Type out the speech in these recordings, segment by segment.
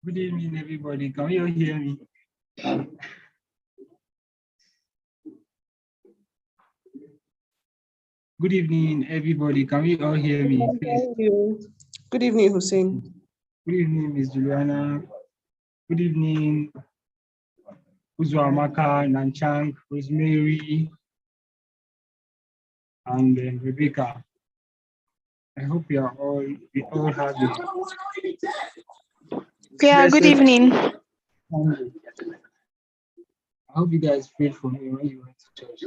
Good evening, everybody. Can you all hear me? Good evening, everybody. Can you all hear me, please? Good evening, Hussein. Good evening, Ms. Juliana. Good evening, Uzuamaka, Nanchang, Rosemary, and Rebecca. I hope we all have it. Yeah, good evening. I hope you guys prayed for me when you went to church.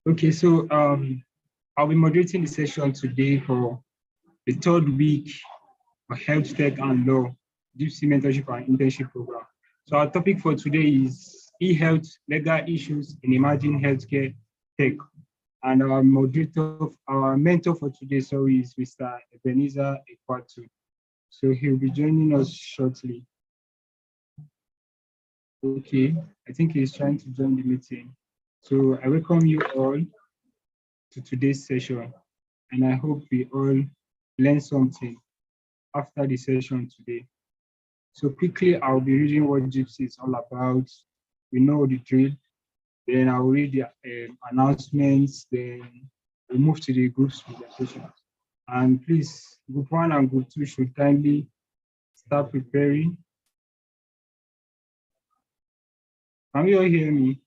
Okay, so I'll be moderating the session today for the third week of Health Tech and Law, JIIPCC Mentorship and Internship Program. So our topic for today is e-health, legal issues in emerging healthcare tech. And our mentor for today, is Mr. Ebenezer Ekwatu. So he'll be joining us shortly. Okay, I think he's trying to join the meeting. So I welcome you all to today's session, and I hope we all learn something after the session today. So quickly, I'll be reading what JIIPCC is all about. We know the drill. Then I'll read the announcements. Then we'll move to the group's presentation. And please, group 1 and group 2 should kindly start preparing. Can you all hear me?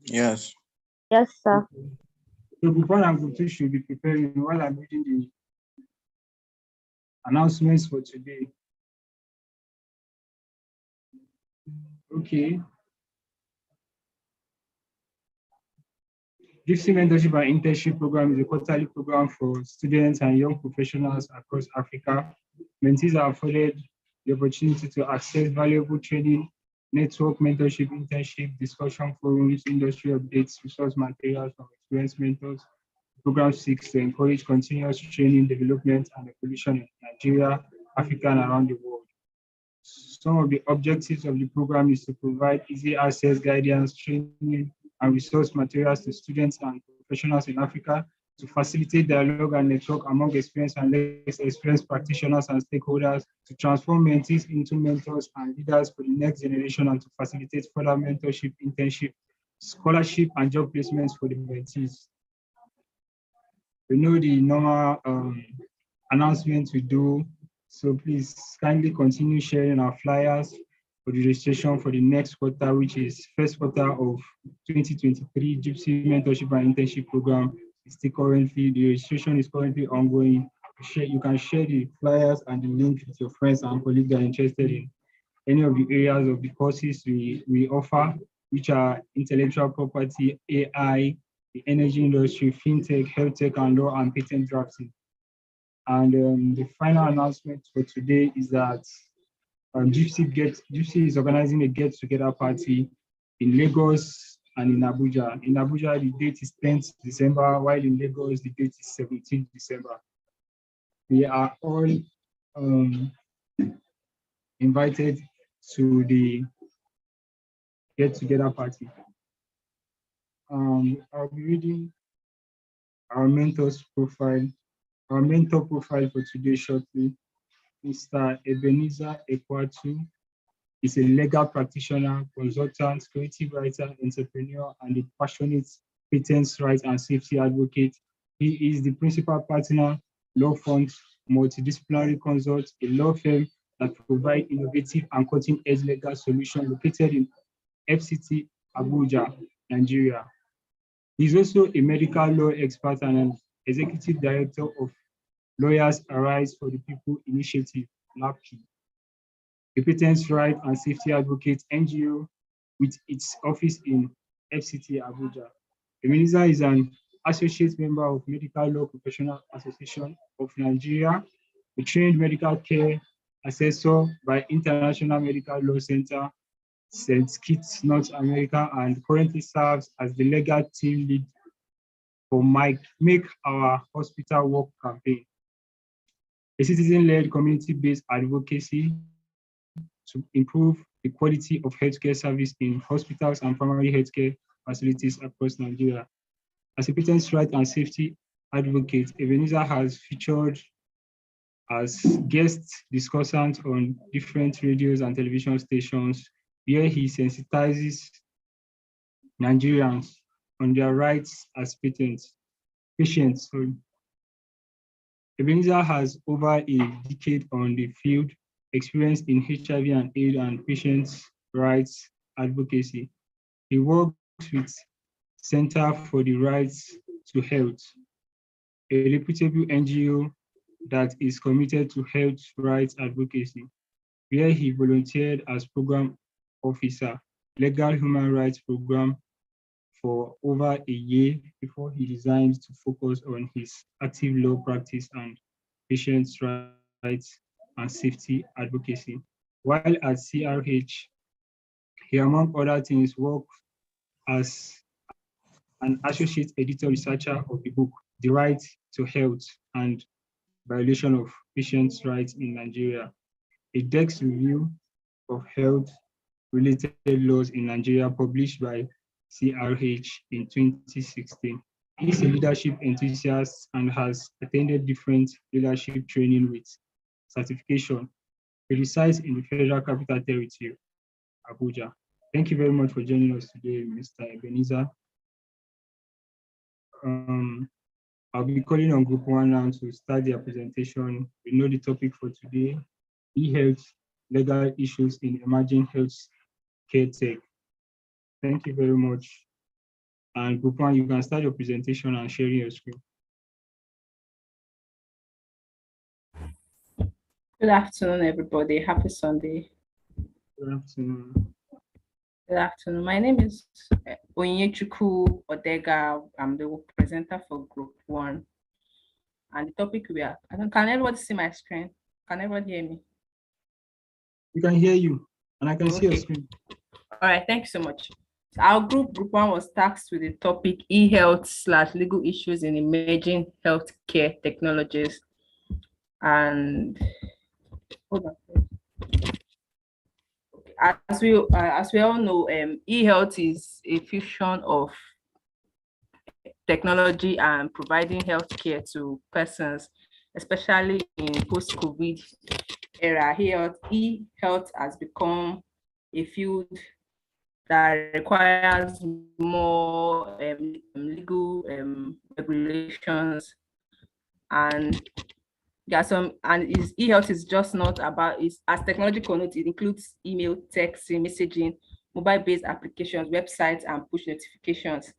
Yes. Yes, sir. So group 1 and group 2 should be preparing while I'm reading the announcements for today. Okay. JIIPCC Mentorship and Internship Program is a quarterly program for students and young professionals across Africa. Mentees are afforded the opportunity to access valuable training, network mentorship, internship, discussion forums, industry updates, resource materials from experienced mentors. The program seeks to encourage continuous training, development, and evolution in Nigeria, Africa, and around the world. Some of the objectives of the program is to provide easy access, guidance, training, and resource materials to students and professionals in Africa, to facilitate dialogue and network among experienced and less experienced practitioners and stakeholders, to transform mentees into mentors and leaders for the next generation, and to facilitate further mentorship, internship, scholarship, and job placements for the mentees. We know the normal announcements we do, so please kindly continue sharing our flyers for the registration for the next quarter, which is first quarter of 2023 JIIPCC Mentorship and Internship Program. The registration is currently ongoing. You can share the flyers and the link with your friends and colleagues that are interested in any of the areas of the courses we offer, which are intellectual property, AI, the energy industry, fintech, health tech and law, and patent drafting. And the final announcement for today is that JIIPCC is organizing a get-together party in Lagos and in Abuja. In Abuja, the date is 10th December, while in Lagos, the date is 17th December. We are all invited to the get-together party. I'll be reading our mentor profile for today shortly. Mr. Ebenezer Ekwatu is a legal practitioner, consultant, creative writer, entrepreneur, and a passionate patents rights and safety advocate. He is the principal partner, law firm, multidisciplinary consult, a law firm that provides innovative and cutting-edge legal solutions located in FCT, Abuja, Nigeria. He's also a medical law expert and an executive director of Lawyers Arise for the People Initiative, LAPI, a patents right and safety advocate NGO with its office in FCT Abuja. Ebenezer is an associate member of Medical Law Professional Association of Nigeria, a trained medical care assessor by International Medical Law Center, St. Kitts, North America, and currently serves as the legal team lead for Make Our Hospital Work campaign, a citizen-led community-based advocacy to improve the quality of healthcare service in hospitals and primary healthcare facilities across Nigeria. As a patents right and safety advocate, Ebenezer has featured as guest discussant on different radios and television stations where he sensitizes Nigerians on their rights as patients. Sorry. Ebenezer has over a decade on the field, experience in HIV and AIDS and patients' rights advocacy. He works with Center for the Rights to Health, a reputable NGO that is committed to health rights advocacy, where he volunteered as program officer, legal human rights program for over a year before he resigned to focus on his active law practice and patients' rights and safety advocacy. While at CRH, he, among other things, worked as an associate editor researcher of the book, The Right to Health and Violation of Patients' Rights in Nigeria, a Dex review of health-related laws in Nigeria published by CRH in 2016. He is a leadership enthusiast and has attended different leadership training with certification. He resides in the Federal Capital Territory, Abuja. Thank you very much for joining us today, Mr. Ebenezer. I'll be calling on Group 1 now to start their presentation. We know the topic for today, e-health, legal issues in emerging health care tech. Thank you very much. And Group 1, you can start your presentation and sharing your screen. Good afternoon, everybody. Happy Sunday. Good afternoon. Good afternoon. My name is Onyechukwu Odega. I'm the presenter for Group 1. And the topic can everybody see my screen? Can everybody hear me? We can hear you, and I can see your screen. All right, thank you so much. Our Group 1 was tasked with the topic e-health/legal issues in emerging healthcare technologies. And hold on. As we all know, e-health is a fusion of technology and providing healthcare to persons, especially in post-COVID era. E-health has become a field that requires more legal regulations, and e-health is just not about, as technology connotes, it includes email, texting, messaging, mobile-based applications, websites, and push notifications.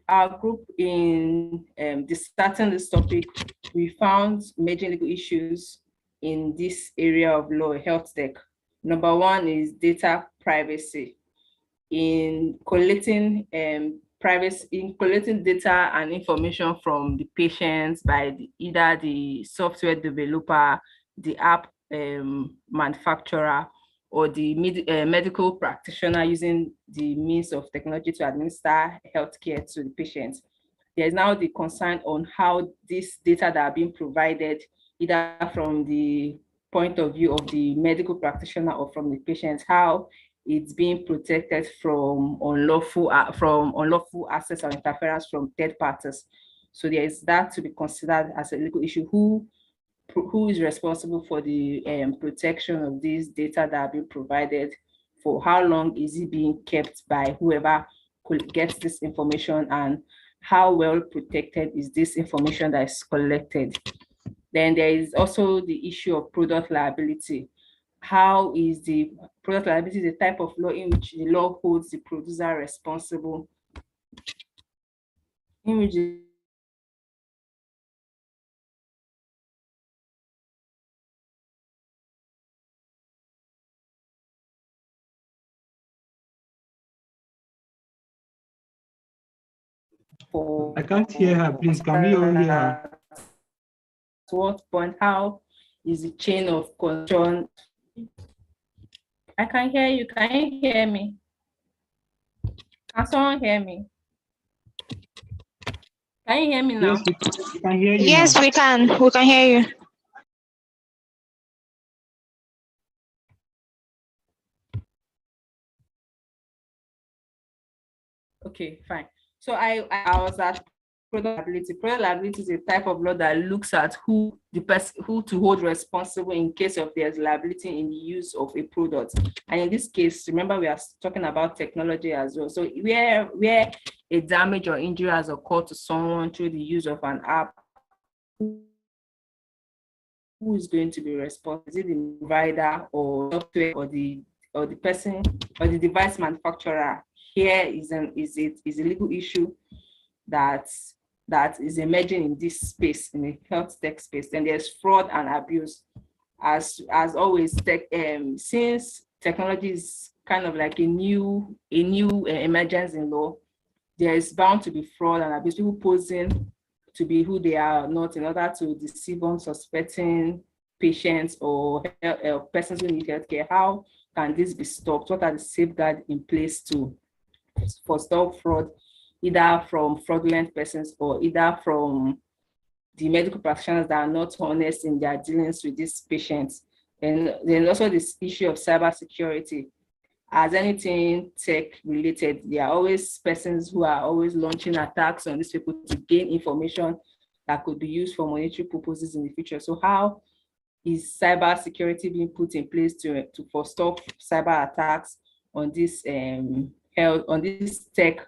Our group, in discussing this topic, we found major legal issues in this area of law, health tech. Number one is data privacy. In collecting data and information from the patients by either the software developer, the app manufacturer, or the medical practitioner using the means of technology to administer healthcare to the patients. There is now the concern on how this data that are being provided, either from the point of view of the medical practitioner or from the patient, how it's being protected from unlawful access or interference from third parties. So there is that to be considered as a legal issue. Who is responsible for the protection of these data that are being provided? For how long is it being kept by whoever gets this information, and how well protected is this information that is collected? Then there is also the issue of product liability. How is the product liability the type of law in which the law holds the producer responsible, in which I can't hear her, please. Can we all hear her? To what point? How is the chain of control? I can hear you. Can you hear me? Can someone hear me? Can you hear me now? Yes, we can hear you. Yes, now. we can. We can hear you. Okay, fine. So I was at product liability. Product liability is a type of law that looks at who to hold responsible in case of there's liability in the use of a product. And in this case, remember we are talking about technology as well. So where a damage or injury has occurred to someone through the use of an app, who is going to be responsible? Is it the provider or software or the person or the device manufacturer? Here is a legal issue that is emerging in this space, in the health tech space. And there's fraud and abuse. As always, since technology is kind of like a new emergence in law, there is bound to be fraud and abuse. People posing to be who they are not in order to deceive unsuspecting patients or persons who need healthcare. How can this be stopped? What are the safeguards in place to forestall fraud, either from fraudulent persons or either from the medical practitioners that are not honest in their dealings with these patients? And then also this issue of cybersecurity. As anything tech related, there are always persons who are always launching attacks on these people to gain information that could be used for monetary purposes in the future. So how is cybersecurity being put in place to forestall cyber attacks on this health tech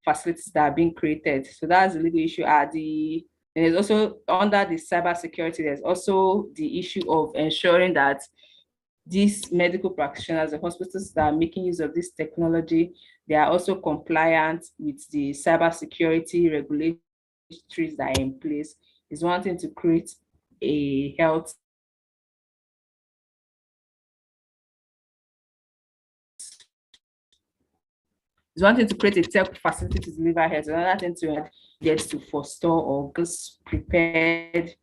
facilities that are being created? So that's a legal issue. And there's also, under the cybersecurity, there's also the issue of ensuring that these medical practitioners, the hospitals that are making use of this technology, they are also compliant with the cybersecurity regulatories that are in place. Is wanting to create a health is wanting to create a tech facility to deliver health. Another thing to get to forestall or get prepared.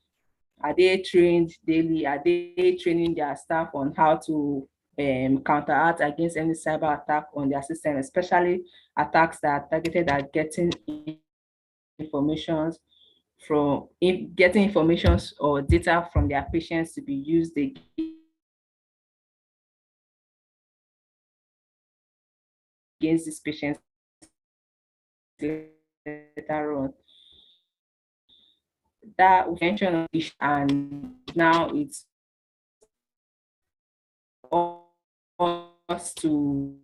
Are they trained daily? Are they training their staff on how to counteract against any cyber attack on their system, especially attacks that are targeted at getting information or data from their patients to be used against these patients later on? That we mentioned, and now it's us to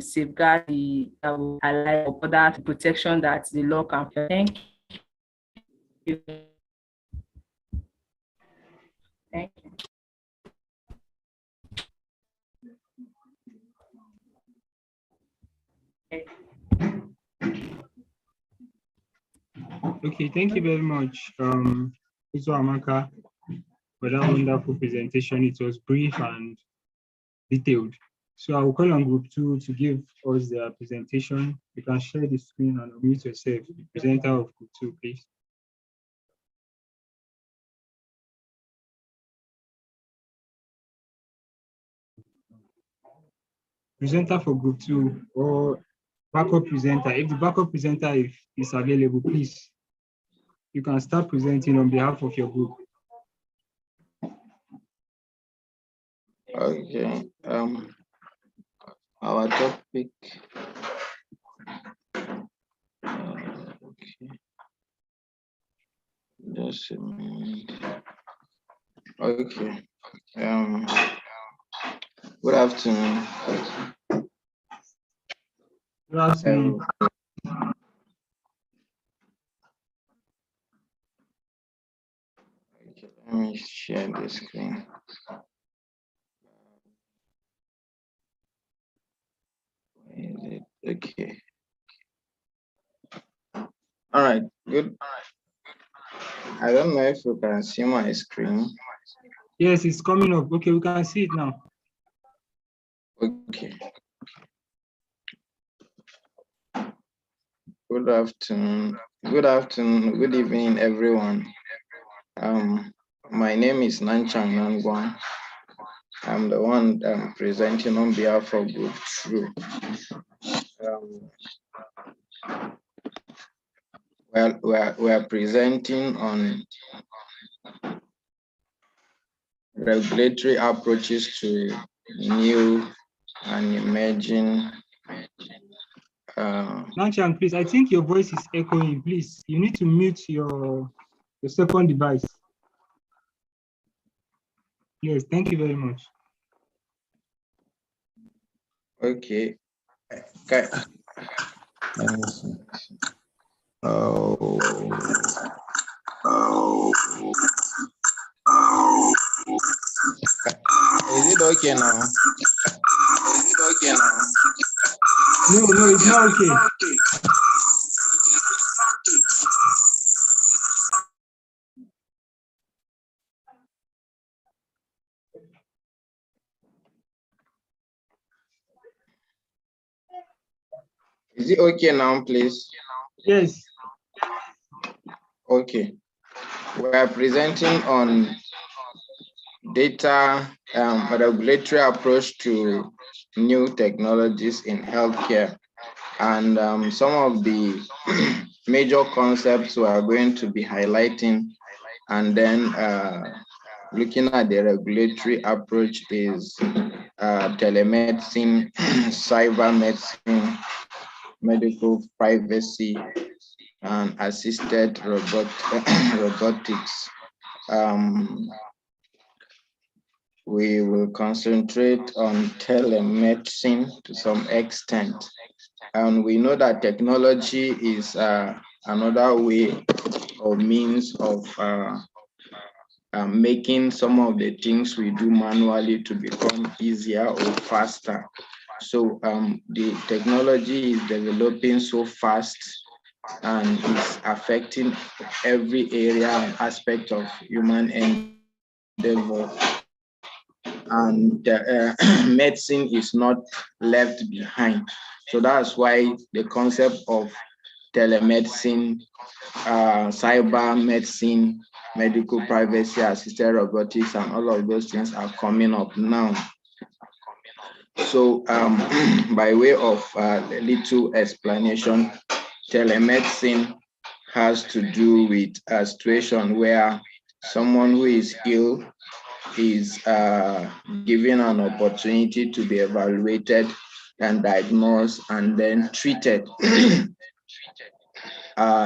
safeguard that will allow other protection that the law can. Thank you. Thank you. Okay, thank you very much, Amaka, for that wonderful presentation. It was brief and detailed. So I will call on Group 2 to give us their presentation. You can share the screen and unmute yourself. The presenter of Group 2, please. Presenter for Group 2 or backup presenter. If the backup presenter is available, please, you can start presenting on behalf of your group. Okay. Our topic. Okay. Just a minute. Okay. Good afternoon. Good afternoon. Okay, let me share the screen. Is it okay? All right, good. I don't know if you can see my screen. Yes, it's coming up. Okay, we can see it now. Okay. Good afternoon. Good afternoon. Good evening, everyone. My name is Nanchang Nangwan. I'm the one presenting on behalf of Group 2. Well, we're presenting on regulatory approaches to new and emerging. Nanchan, please, I think your voice is echoing. Please, you need to mute your second device. Yes, thank you very much. Okay. Okay. Is it okay now? Is it okay now? No, it's not okay. Is it okay now, please? Yes. Okay. We are presenting on data regulatory approach to new technologies in healthcare. And some of the major concepts we are going to be highlighting, and then looking at the regulatory approach is telemedicine, cyber medicine, medical privacy, and assisted robotics. We will concentrate on telemedicine to some extent. And we know that technology is another way or means of making some of the things we do manually to become easier or faster. So the technology is developing so fast and is affecting every area and aspect of human endeavor. And medicine is not left behind. So that's why the concept of telemedicine, cyber medicine, medical privacy, assisted robotics, and all of those things are coming up now. So by way of a little explanation, telemedicine has to do with a situation where someone who is ill is given an opportunity to be evaluated and diagnosed and then treated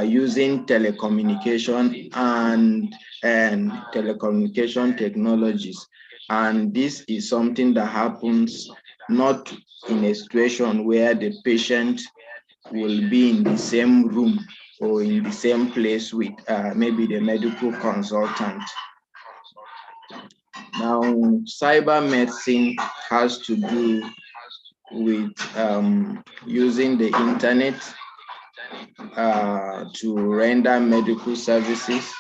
using telecommunication and telecommunication technologies. And this is something that happens not in a situation where the patient will be in the same room or in the same place with maybe the medical consultant. Now, cyber medicine has to do with using the internet to render medical services.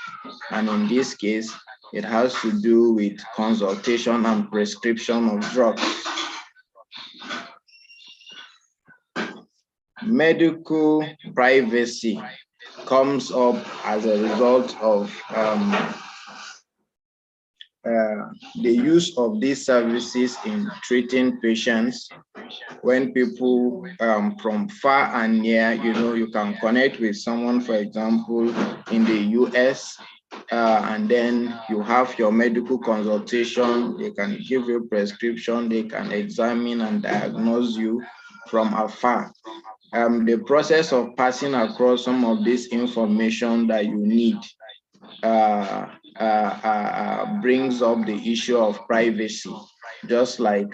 And in this case, it has to do with consultation and prescription of drugs. Medical privacy comes up as a result of the use of these services in treating patients. When people from far and near, you can connect with someone, for example, in the US, and then you have your medical consultation. They can give you a prescription, they can examine and diagnose you from afar. The process of passing across some of this information that you need brings up the issue of privacy, just like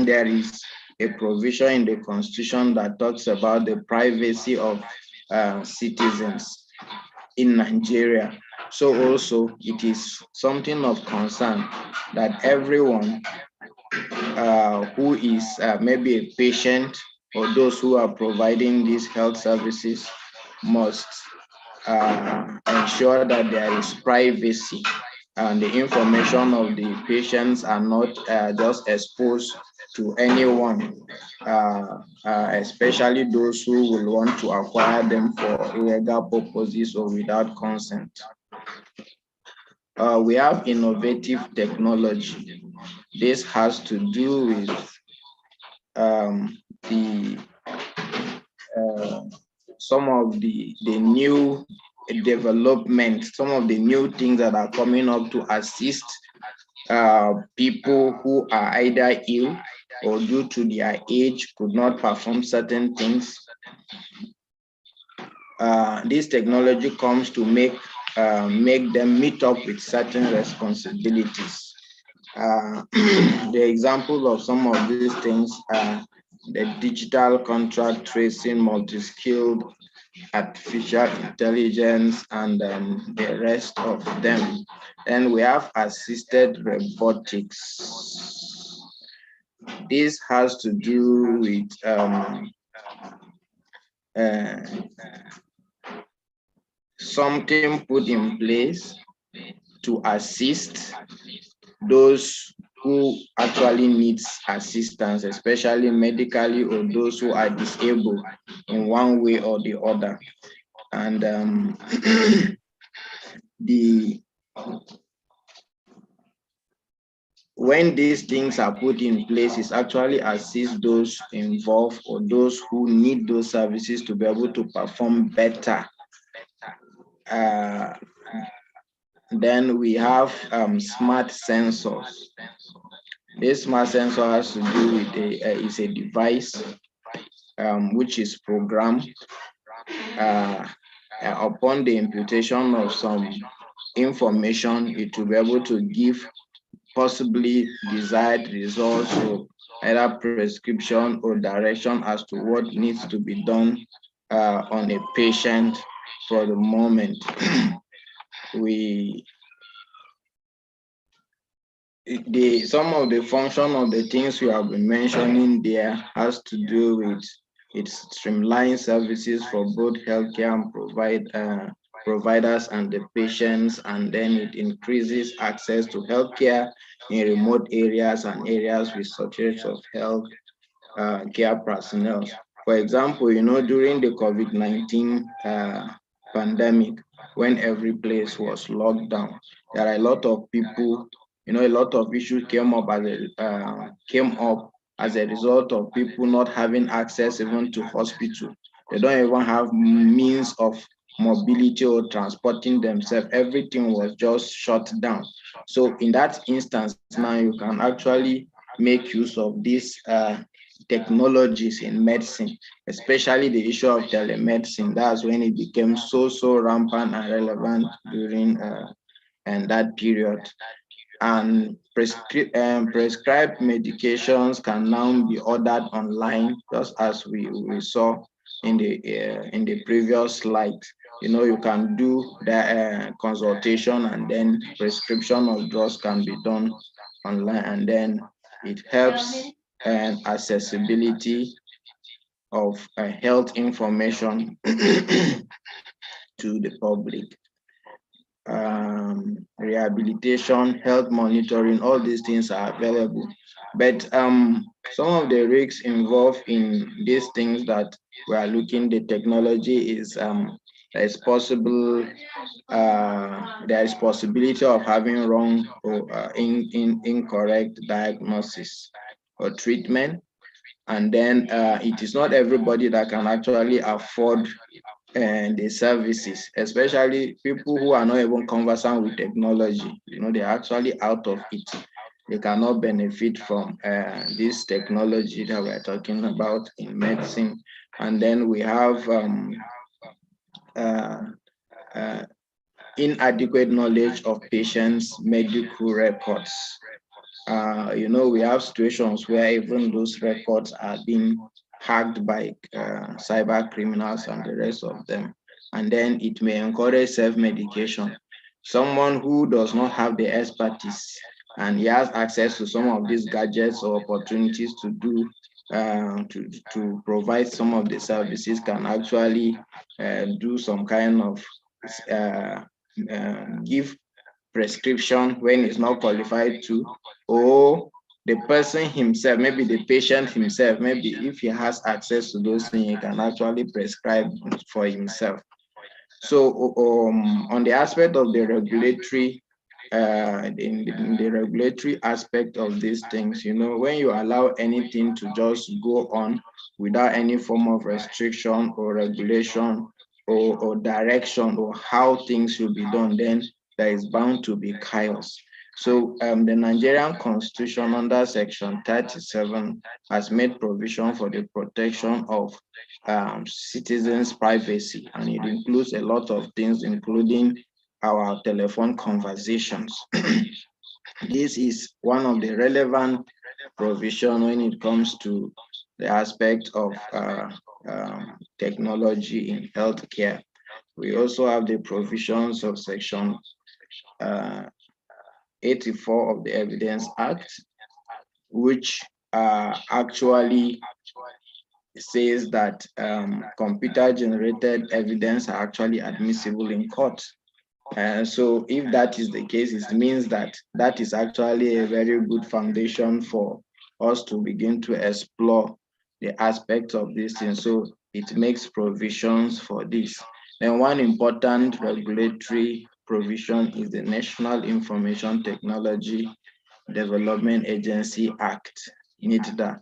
there is a provision in the Constitution that talks about the privacy of citizens in Nigeria. So also it is something of concern that everyone who is maybe a patient or those who are providing these health services must ensure that there is privacy and the information of the patients are not just exposed to anyone, especially those who will want to acquire them for illegal purposes or without consent. We have innovative technology. This has to do with the some of the new development, some of the new things that are coming up to assist people who are either ill or due to their age could not perform certain things. This technology comes to make them meet up with certain responsibilities. The example of some of these things are the digital contract tracing, multi-skilled artificial intelligence, and the rest of them. And we have assisted robotics. This has to do with something put in place to assist those who actually needs assistance, especially medically, or those who are disabled in one way or the other. And when these things are put in place, it's actually assist those involved or those who need those services to be able to perform better. Then we have smart sensors. This smart sensor has to do with is a device which is programmed upon the imputation of some information. It will be able to give possibly desired results, or either prescription or direction as to what needs to be done on a patient for the moment. Some of the function of the things we have been mentioning there has to do with its streamlined services for both healthcare and providers and the patients, and then it increases access to healthcare in remote areas and areas with shortage of health care personnel. For example, during the COVID-19 pandemic, when every place was locked down, there are a lot of people, a lot of issues came up as a result of people not having access even to hospital. They don't even have means of mobility or transporting themselves. Everything was just shut down. So in that instance, now you can actually make use of these technologies in medicine, especially the issue of telemedicine. That's when it became so rampant and relevant during that period. And prescribed medications can now be ordered online, just as we saw in the previous slide. You can do the consultation, and then prescription of drugs can be done online, and then it helps accessibility of health information to the public. Rehabilitation, health monitoring, all these things are available. But some of the risks involved in these things that we are looking, the technology is there is possibility of having wrong or incorrect diagnosis or treatment. And then it is not everybody that can actually afford the services, especially people who are not even conversant with technology. They're actually out of it. They cannot benefit from this technology that we're talking about in medicine. And then we have inadequate knowledge of patients' medical records. We have situations where even those records are being hacked by cyber criminals and the rest of them. And then it may encourage self-medication. Someone who does not have the expertise and he has access to some of these gadgets or opportunities to do to provide some of the services can actually do some kind of give prescription when it's not qualified to, or the person himself, maybe the patient himself, maybe if he has access to those things, he can actually prescribe for himself. So on the aspect of the regulatory in the regulatory aspect of these things. You know, when you allow anything to just go on without any form of restriction or regulation or direction or how things should be done, then there is bound to be chaos. So the Nigerian Constitution under Section 37 has made provision for the protection of citizens' privacy, and it includes a lot of things, including our telephone conversations. This is one of the relevant provision when it comes to the aspect of technology in healthcare. We also have the provisions of Section 84 of the Evidence Act, which actually says that computer-generated evidence are actually admissible in court. So if that is the case, it means that that is actually a very good foundation for us to begin to explore the aspects of this thing. So it makes provisions for this. Then one important regulatory provision is the National Information Technology Development Agency Act, NITDA.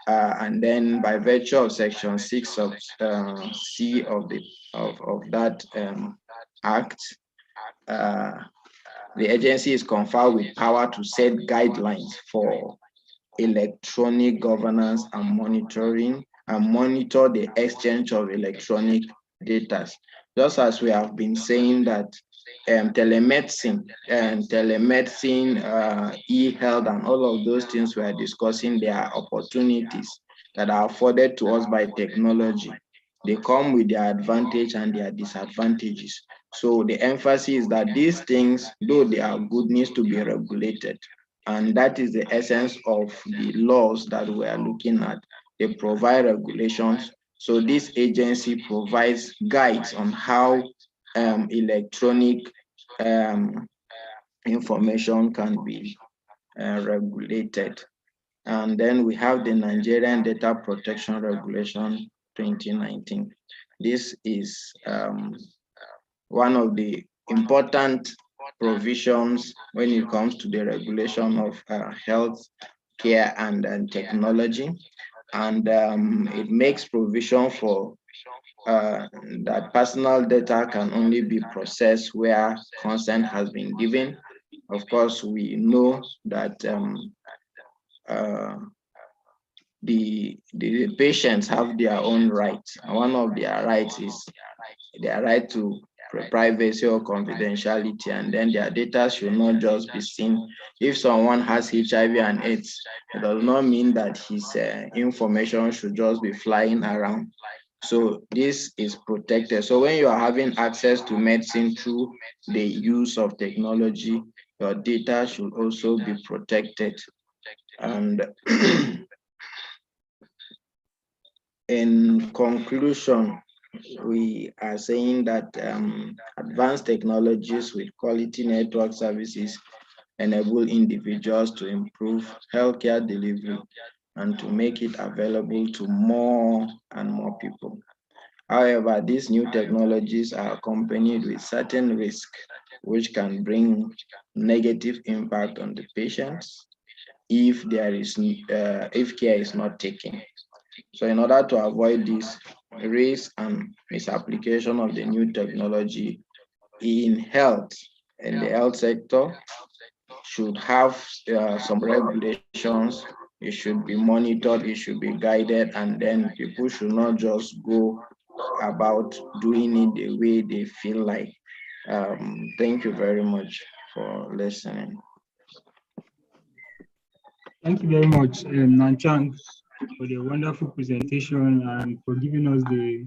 And then by virtue of Section 6 of C of that act, the agency is conferred with power to set guidelines for electronic governance and monitoring and monitor the exchange of electronic data. Just as we have been saying that telemedicine, e-health, and all of those things we are discussing, there are opportunities that are afforded to us by technology. They come with their advantage and their disadvantages. So the emphasis is that these things, though they are good, needs to be regulated. And that is the essence of the laws that we are looking at. They provide regulations. So this agency provides guides on how electronic information can be regulated. And then we have the Nigerian Data Protection Regulation 2019. This is one of the important provisions when it comes to the regulation of health care and technology. And it makes provision for that personal data can only be processed where consent has been given. Of course, we know that the patients have their own rights. One of their rights is their right to privacy or confidentiality, and then their data should not just be seen. If someone has HIV and AIDS, it does not mean that his information should just be flying around. So this is protected. So when you are having access to medicine through the use of technology, your data should also be protected. And in conclusion, we are saying that advanced technologies with quality network services enable individuals to improve healthcare delivery and to make it available to more and more people. However, these new technologies are accompanied with certain risks, which can bring negative impact on the patients if care is not taken. So in order to avoid this risk and misapplication of the new technology in the health sector should have some regulations. It should be monitored, it should be guided, and then people should not just go about doing it the way they feel like. Thank you very much for listening. Thank you very much, Nanchang, for the wonderful presentation and for giving us the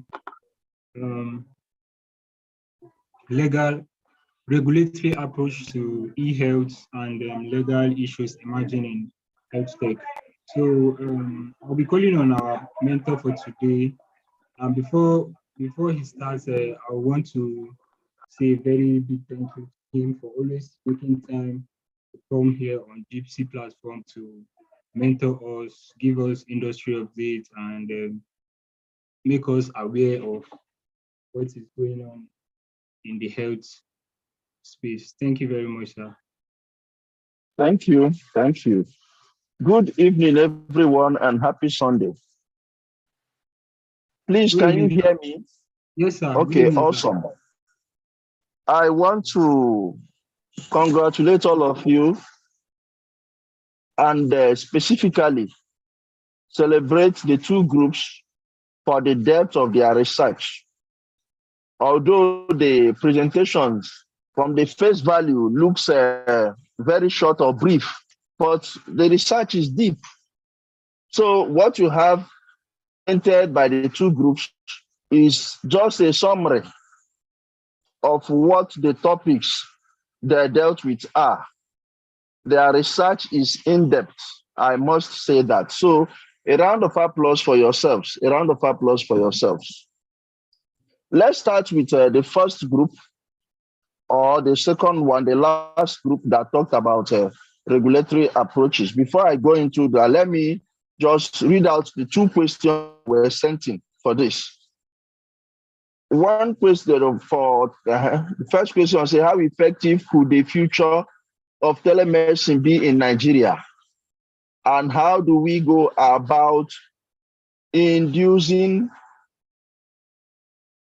regulatory approach to e-health and legal issues emerging in health tech. So I'll be calling on our mentor for today. And before he starts, I want to say a very big thank you to him for always taking time to come here on JIIPCC platform to mentor us, give us industry updates, and make us aware of what is going on in the health space. Thank you very much, sir. Thank you. Thank you. Good evening, everyone, and happy Sunday. Please, Good can you evening. hear me? Yes, sir. Good Okay, evening, sir. awesome. I want to congratulate all of you and specifically celebrate the two groups for the depth of their research. Although the presentations from the face value looks very short or brief, but the research is deep. So what you have entered by the two groups is just a summary of what the topics they dealt with are. Their research is in-depth, I must say that. So a round of applause for yourselves, a round of applause for yourselves. Let's start with the first group, or the second one, the last group that talked about regulatory approaches. Before I go into that, let me just read out the two questions we're sent in for this. One question for the first question say, how effective could the future of telemedicine be in Nigeria? And how do we go about inducing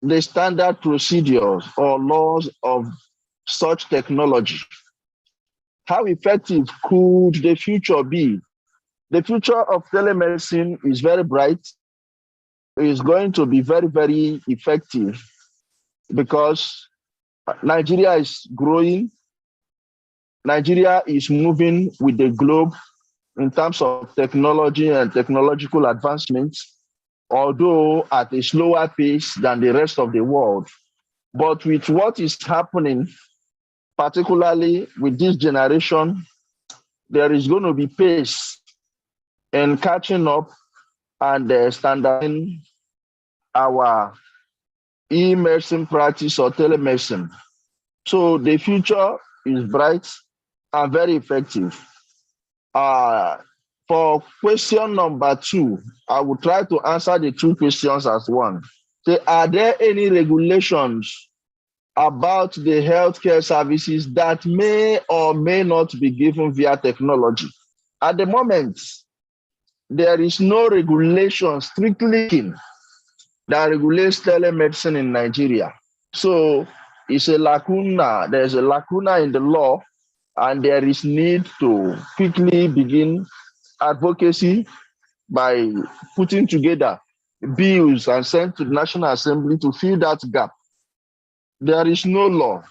the standard procedures or laws of such technology? How effective could the future be? The future of telemedicine is very bright. It's going to be very, very effective because Nigeria is growing. Nigeria is moving with the globe in terms of technology and technological advancements, although at a slower pace than the rest of the world. But with what is happening, particularly with this generation, there is going to be pace in catching up and standardizing our e-medicine practice or telemedicine. So the future is bright and very effective. For question number 2, I will try to answer the two questions as one. So are there any regulations about the healthcare services that may or may not be given via technology? At the moment, there is no regulation strictly that regulates telemedicine in Nigeria. So it's a lacuna. There's a lacuna in the law, and there is need to quickly begin advocacy by putting together bills and sent to the National Assembly to fill that gap. There is no law.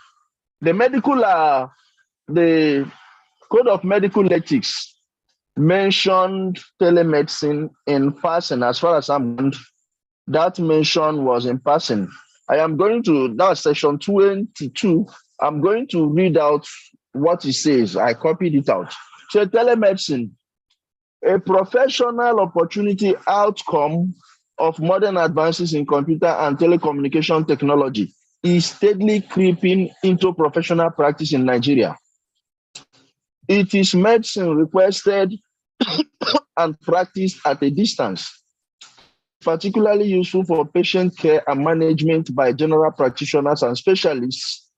The Code of Medical Ethics mentioned telemedicine in passing. As far as I'm concerned, that mention was in passing. I am going to, that's section 22. I'm going to read out what it says. I copied it out. So telemedicine, a professional opportunity outcome of modern advances in computer and telecommunication technology, is steadily creeping into professional practice in Nigeria. It is medicine requested and practiced at a distance, particularly useful for patient care and management by general practitioners and specialists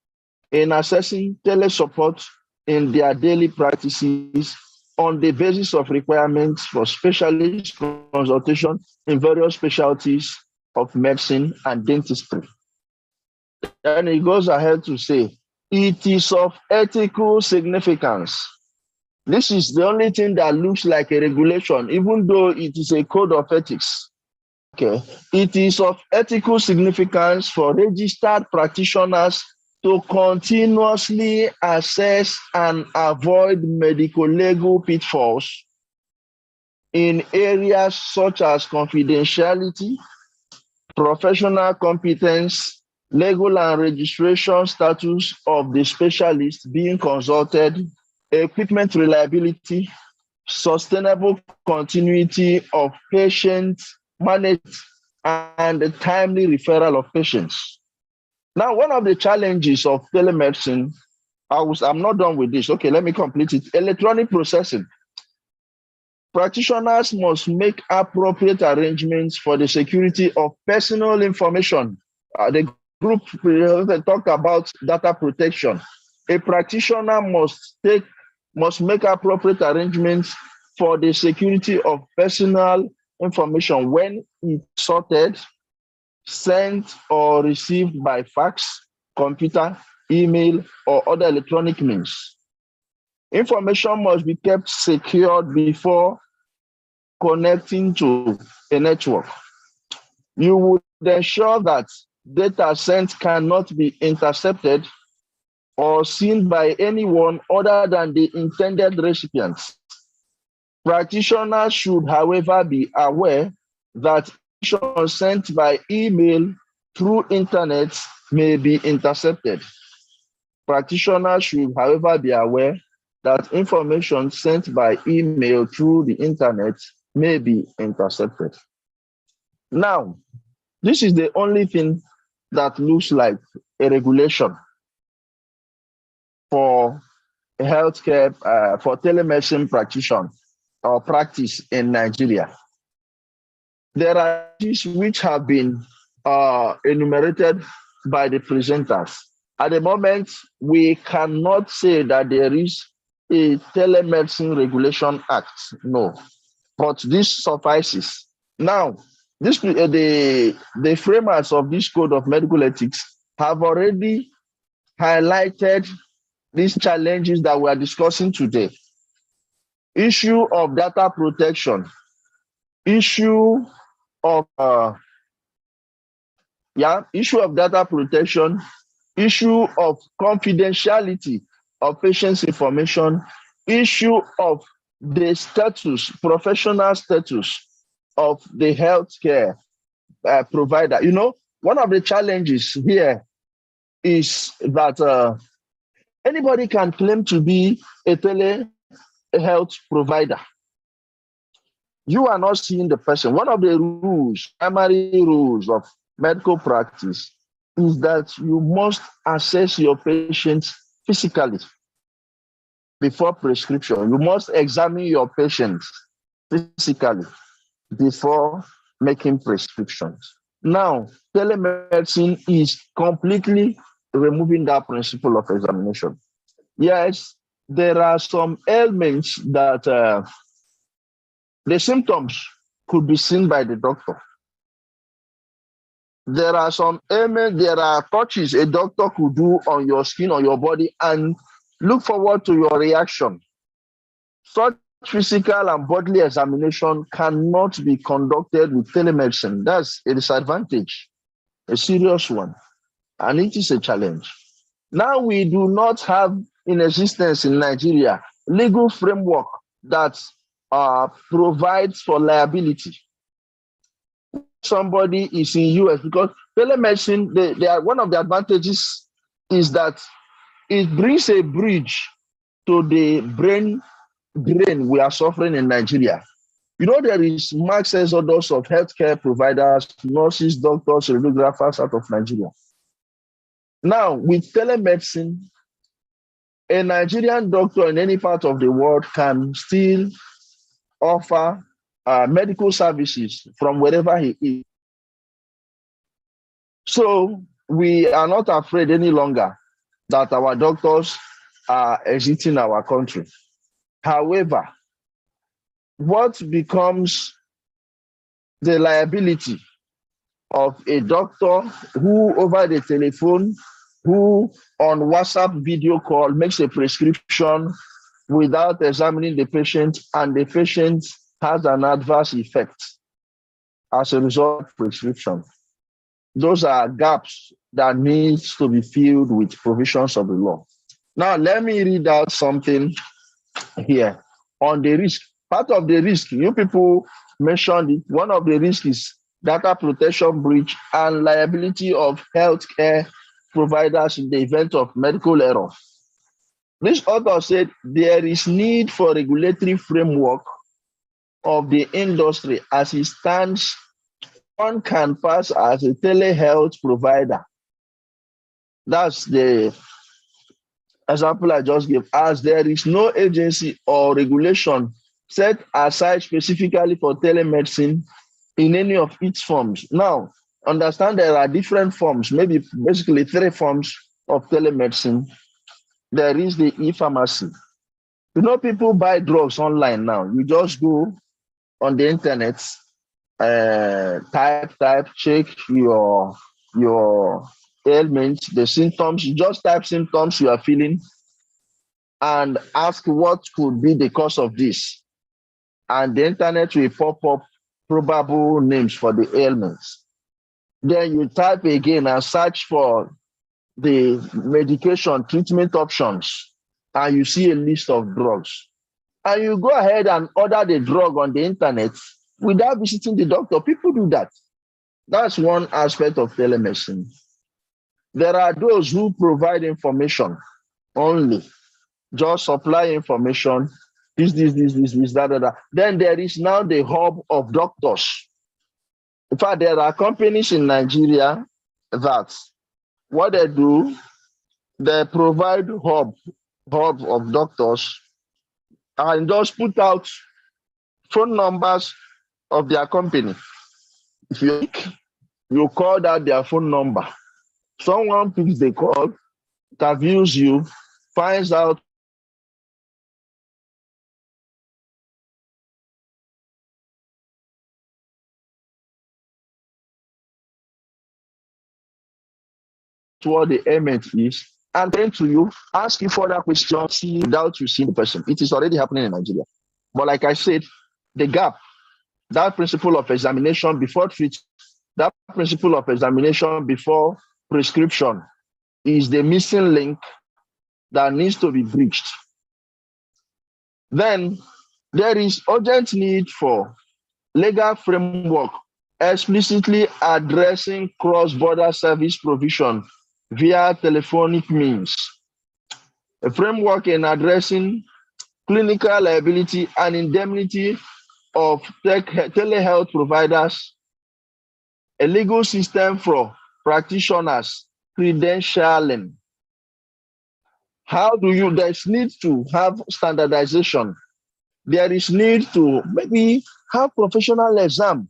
in assessing telesupport in their daily practices on the basis of requirements for specialist consultation in various specialties of medicine and dentistry. And it goes ahead to say, it is of ethical significance. This is the only thing that looks like a regulation, even though it is a code of ethics. Okay. It is of ethical significance for registered practitioners to continuously assess and avoid medical legal pitfalls in areas such as confidentiality, professional competence, legal and registration status of the specialist being consulted, equipment reliability, sustainable continuity of patient management, and the timely referral of patients. Now, one of the challenges of telemedicine, I'm not done with this. Okay, let me complete it. Electronic processing. Practitioners must make appropriate arrangements for the security of personal information. The group talked about data protection. A practitioner must take must make appropriate arrangements for the security of personal information when it's sorted, sent or received by fax, computer, email, or other electronic means. Information must be kept secured before connecting to a network. You would ensure that data sent cannot be intercepted or seen by anyone other than the intended recipients. Practitioners should, however, be aware that information sent by email through internet may be intercepted. Practitioners should, however, be aware that information sent by email through the internet may be intercepted. Now, this is the only thing that looks like a regulation for healthcare, for telemedicine practitioner or practice in Nigeria. There are issues which have been enumerated by the presenters. At the moment, we cannot say that there is a telemedicine regulation act, no, but this suffices. Now, the framers of this code of medical ethics have already highlighted these challenges that we are discussing today. Issue of data protection, issue of data protection, issue of confidentiality of patients' information, issue of the status, professional status of the healthcare provider. You know, one of the challenges here is that anybody can claim to be a telehealth provider. You are not seeing the person. One of the rules, primary rules of medical practice is that you must assess your patients physically before prescription. You must examine your patients physically before making prescriptions. Now, telemedicine is completely removing that principle of examination. Yes, there are some ailments that the symptoms could be seen by the doctor. There are some ailments, there are touches a doctor could do on your skin, on your body, and look forward to your reaction. Such physical and bodily examination cannot be conducted with telemedicine. That's a disadvantage, a serious one, and it is a challenge. Now, we do not have in existence in Nigeria legal framework that provides for liability. Somebody is in US, because telemedicine, they are, one of the advantages is that it brings a bridge to the brain drain we are suffering in Nigeria. You know, there is mass exodus of healthcare providers, nurses, doctors, radiographers out of Nigeria. Now, with telemedicine, a Nigerian doctor in any part of the world can still offer medical services from wherever he is. So we are not afraid any longer that our doctors are exiting our country. However, what becomes the liability of a doctor who over the telephone, who on WhatsApp video call makes a prescription without examining the patient, and the patient has an adverse effect as a result of prescription? Those are gaps that needs to be filled with provisions of the law. Now, let me read out something here on the risk. Part of the risk, you people mentioned it, one of the risks is data protection breach and liability of healthcare providers in the event of medical error. This author said there is need for regulatory framework of the industry as it stands. One can pass as a telehealth provider. That's the example I just gave. As there is no agency or regulation set aside specifically for telemedicine in any of its forms. Now, understand there are different forms, maybe basically 3 forms of telemedicine. There is the e-pharmacy. You know, people buy drugs online now. You just go on the internet, type, check your ailments, the symptoms. You just type symptoms you are feeling and ask what could be the cause of this. And the internet will pop up probable names for the ailments. Then you type again and search for the medication treatment options, and you see a list of drugs. And you go ahead and order the drug on the internet without visiting the doctor. People do that. That's one aspect of telemedicine. There are those who provide information only, just supply information, this, that. Then there is now the hub of doctors. In fact, there are companies in Nigeria that what they do, they provide hub of doctors and just put out phone numbers of their company. If you call out their phone number, someone picks the call, interviews you, finds out what the ailment is, and then to you, ask you further questions without you seeing the person. It is already happening in Nigeria. But like I said, the gap, that principle of examination before treatment, that principle of examination before prescription is the missing link that needs to be bridged. Then there is urgent need for legal framework explicitly addressing cross-border service provision via telephonic means. A framework in addressing clinical liability and indemnity of telehealth providers, a legal system for practitioners credentialing. How do you, there's need to have standardization. There is need to maybe have professional exam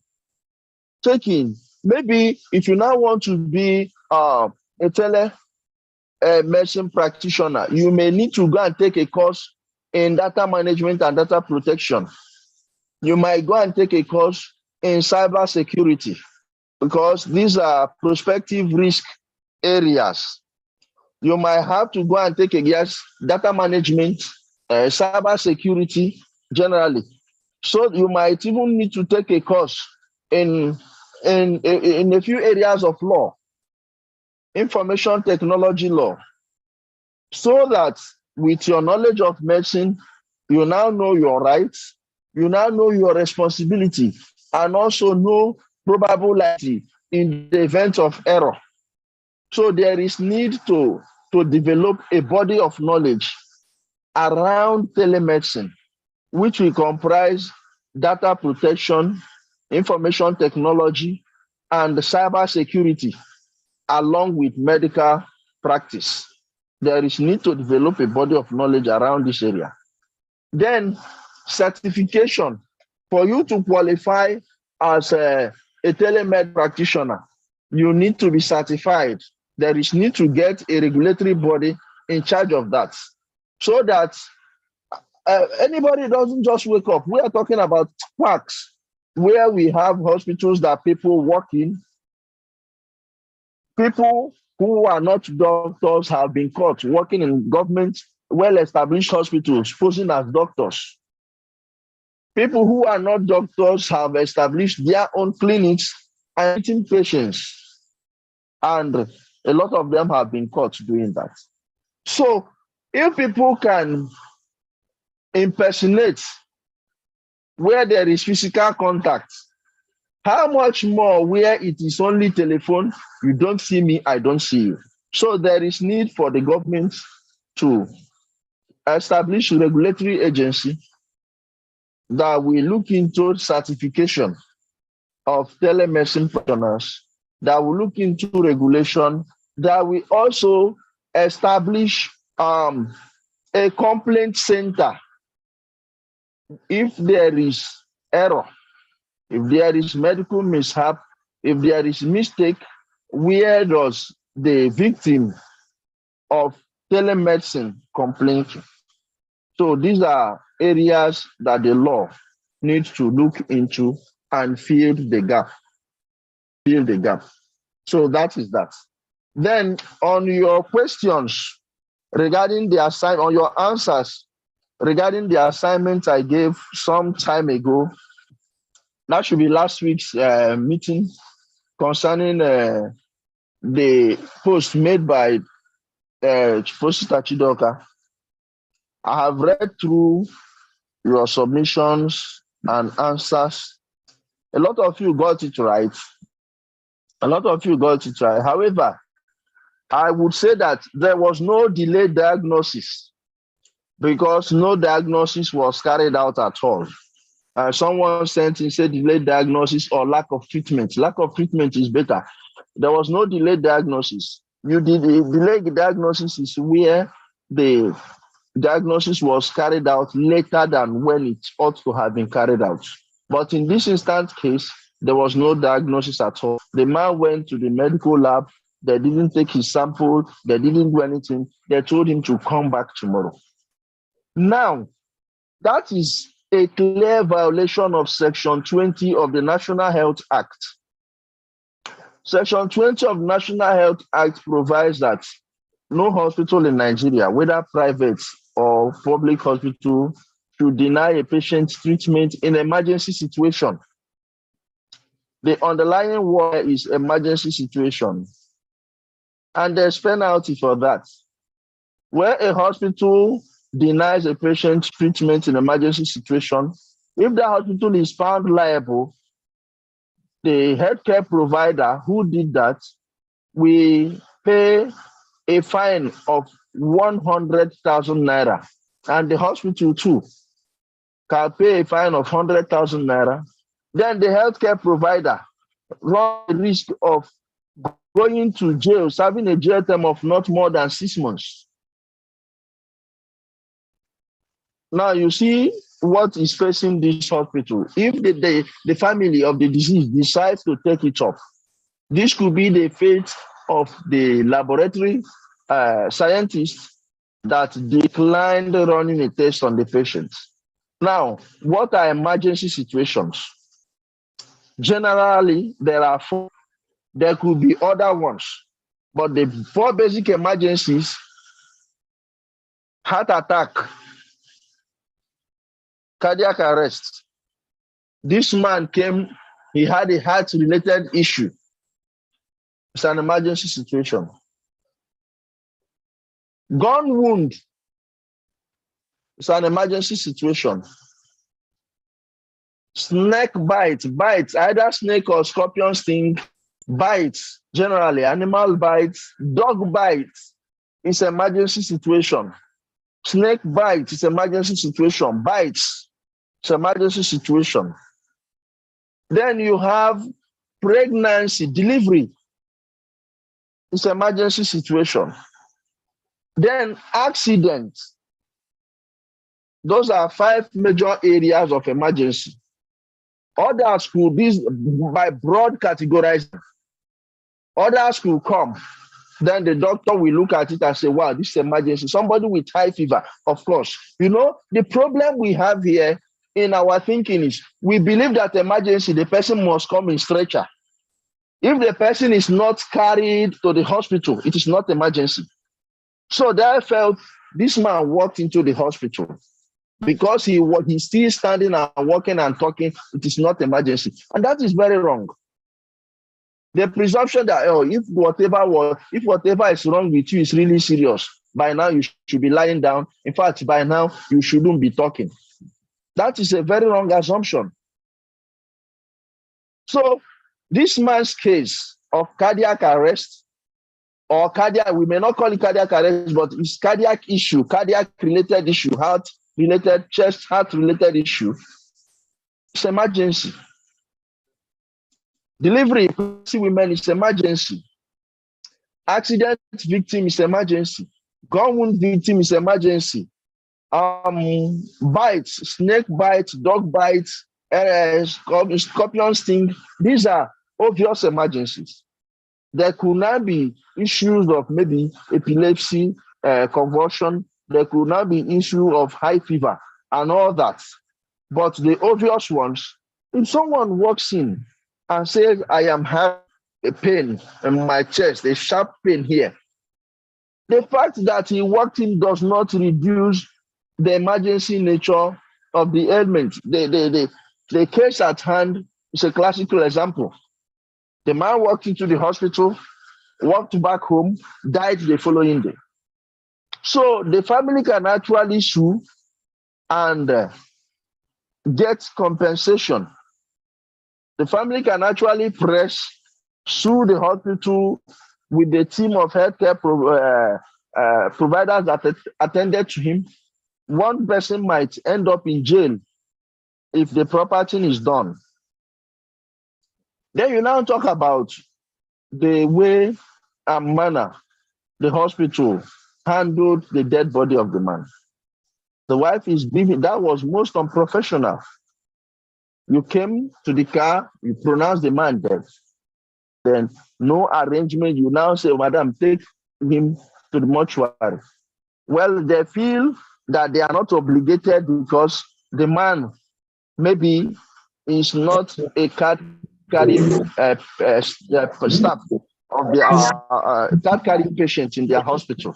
taking. Maybe if you now want to be a medicine practitioner, you may need to go and take a course in data management and data protection. You might go and take a course in cyber security, because these are prospective risk areas. You might have to go and take a data management, cyber security generally. So you might even need to take a course in a few areas of law, information technology law, so that with your knowledge of medicine, you now know your rights, you now know your responsibility, and also know probability in the event of error. So there is need to develop a body of knowledge around telemedicine, which will comprise data protection, information technology, and cyber security, along with medical practice. There is need to develop a body of knowledge around this area. Then certification. For you to qualify as a telemed practitioner, you need to be certified. There is need to get a regulatory body in charge of that, so that anybody doesn't just wake up. We are talking about quacks, where we have hospitals that people work in. People who are not doctors have been caught working in government, well-established hospitals, posing as doctors. People who are not doctors have established their own clinics and treating patients. And a lot of them have been caught doing that. So if people can impersonate where there is physical contact, how much more where it is only telephone, you don't see me, I don't see you. So there is need for the government to establish a regulatory agency that will look into certification of telemedicine practitioners, that will look into regulation, that will also establish a complaint center. If there is error, if there is medical mishap, if there is mistake, where does the victim of telemedicine complain? So these are areas that the law needs to look into and fill the gap. Fill the gap. So that is that. Then on your questions regarding the assignment, on your answers regarding the assignment I gave some time ago, that should be last week's meeting concerning the post made by Sister Chidoka. I have read through your submissions and answers. A lot of you got it right. A lot of you got it right. However, I would say that there was no delayed diagnosis because no diagnosis was carried out at all. Someone sent in said delayed diagnosis or lack of treatment. Lack of treatment is better. There was no delayed diagnosis. You did a delayed diagnosis is where the diagnosis was carried out later than when it ought to have been carried out. But in this instant case, there was no diagnosis at all. The man went to the medical lab. They didn't take his sample. They didn't do anything. They told him to come back tomorrow. Now, that is a clear violation of Section 20 of the National Health Act. Section 20 of the National Health Act provides that no hospital in Nigeria, whether private or public hospital, should deny a patient treatment in an emergency situation. The underlying word is emergency situation. And there's penalty for that. Where a hospital denies a patient treatment in emergency situation, if the hospital is found liable, the healthcare provider who did that will pay a fine of 100,000 naira, and the hospital too can pay a fine of 100,000 naira. Then the healthcare provider runs the risk of going to jail, serving a jail term of not more than 6 months. Now you see what is facing this hospital. If the family of the deceased decides to take it up, this could be the fate of the laboratory scientists that declined running a test on the patient. Now, what are emergency situations? Generally, there are 4. There could be other ones, but the 4 basic emergencies: heart attack, cardiac arrest. This man came, he had a heart-related issue. It's an emergency situation. Gun wound. It's an emergency situation. Snake bite, either snake or scorpion sting, bites, generally animal bites, dog bites. It's an emergency situation. Snake bite is emergency situation. Bites, it's emergency situation. Then you have pregnancy, delivery. It's emergency situation. Then accident. Those are 5 major areas of emergency. Others could be by broad categorizing. Others could come. Then the doctor will look at it and say, wow, this is emergency. Somebody with high fever, of course. You know, the problem we have here in our thinking is we believe that emergency, the person must come in stretcher. If the person is not carried to the hospital, it is not emergency. So they felt this man walked into the hospital because he's still standing and walking and talking. It is not emergency. And that is very wrong. The presumption that if whatever is wrong with you is really serious, by now you should be lying down. In fact, by now you shouldn't be talking. That is a very wrong assumption. So this man's case of cardiac arrest or cardiac, we may not call it cardiac arrest, but it's cardiac issue, cardiac related issue, heart related, chest, heart related issue. It's emergency. Delivery, women is emergency. Accident victim is emergency. Gun wound victim is emergency. Bites, snake bites, dog bites, scorpion sting. These are obvious emergencies. There could now be issues of maybe epilepsy, convulsion. There could not be issue of high fever and all that. But the obvious ones, if someone walks in and says, I am having a pain in my chest, a sharp pain here, the fact that he walked in does not reduce the emergency nature of the ailment. The case at hand is a classical example. The man walked into the hospital, walked back home, died the following day. So the family can actually sue and get compensation. The family can actually sue the hospital with the team of healthcare providers that attended to him. One person might end up in jail if the property is done. Then you now talk about the way and manner the hospital handled the dead body of the man. The wife is being, that was most unprofessional. You came to the car, you pronounced the man dead. Then no arrangement, you now say, Madam, take him to the mortuary. Well, they feel that they are not obligated because the man maybe is not a card-carrying staff of the card-carrying patients in their hospital.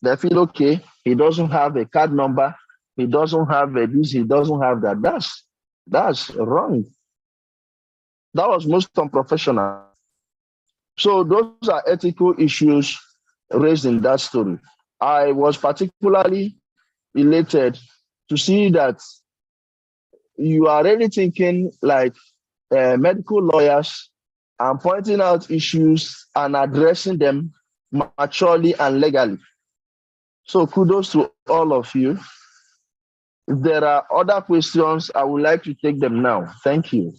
They feel, okay, he doesn't have a card number, he doesn't have this, he doesn't have that. That's wrong. That was most unprofessional. So those are ethical issues raised in that story. I was particularly elated to see that you are really thinking like medical lawyers and pointing out issues and addressing them maturely and legally. So kudos to all of you. If there are other questions, I would like to take them now. Thank you.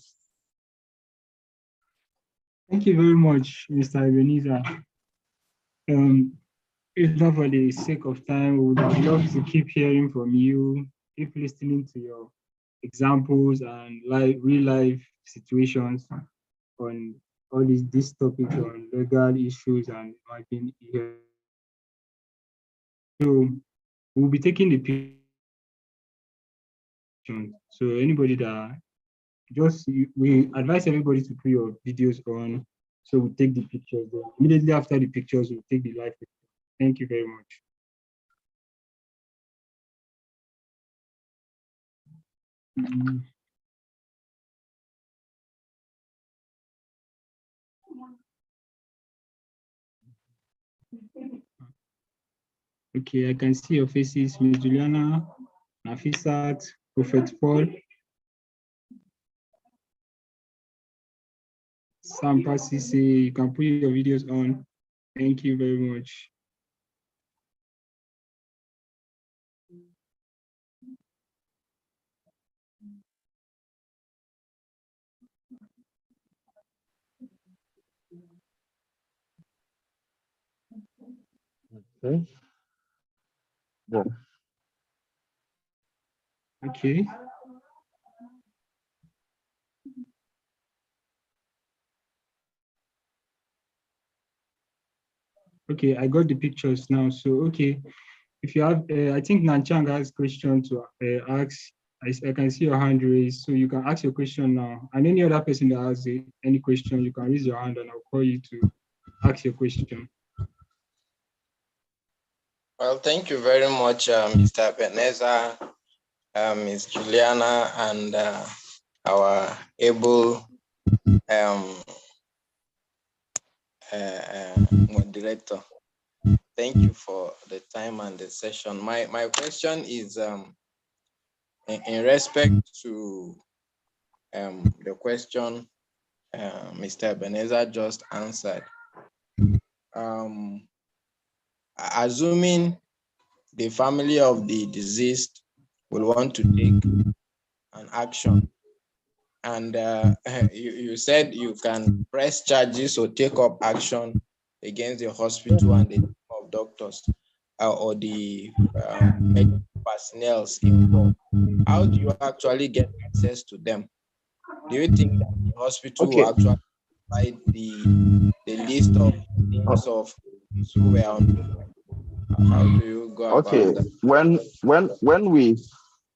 Thank you very much, Mr. Ebenezer. If not for the sake of time, we would love to keep hearing from you, keep listening to your examples and real life situations on all these topics on legal issues and marketing. So we'll be taking the pictures. So anybody that we advise everybody to put your videos on. So we'll take the pictures. Then immediately after the pictures, we'll take the live picture. Thank you very much. Okay, I can see your faces, Ms. Juliana, Nafisat, Prophet Paul, Sampa Sisi. You can put your videos on. Thank you very much. Okay. Yeah. Okay. Okay, I got the pictures now. So, okay, if you have, I think Nanchang has a question to ask. I can see your hand raised, so you can ask your question now. And any other person that has any question, you can raise your hand and I'll call you to ask your question. Well, thank you very much, Mr. Ebenezer, Ms. Juliana, and our able moderator. Thank you for the time and the session. My question is in respect to the question Mr. Ebenezer just answered. Assuming the family of the deceased will want to take an action, and you said you can press charges or take up action against the hospital and the team of doctors or the medical personnel involved. How do you actually get access to them? Do you think that the hospital will actually provide the list of names of who were on How do you go Okay, about that?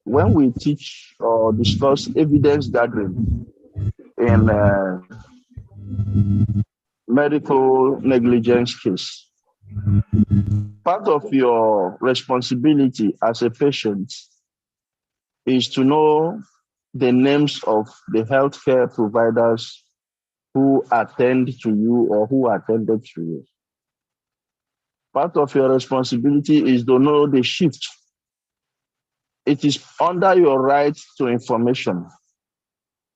when we teach or discuss evidence gathering in medical negligence case, part of your responsibility as a patient is to know the names of the healthcare providers who attend to you or who attended to you. Part of your responsibility is to know the shift. It is under your right to information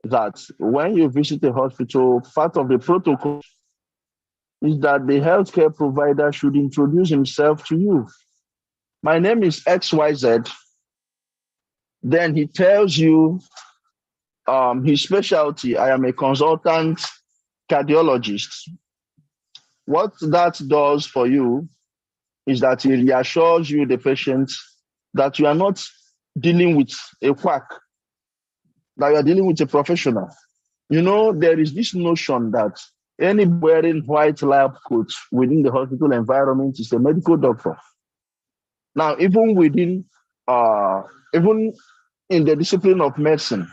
that when you visit a hospital, part of the protocol is that the healthcare provider should introduce himself to you. My name is XYZ. Then he tells you his specialty. I am a consultant cardiologist. What that does for you is that it reassures you, the patient, that you are not dealing with a quack, that you are dealing with a professional. You know, there is this notion that any wearing white lab coat within the hospital environment is a medical doctor. Now, even in the discipline of medicine,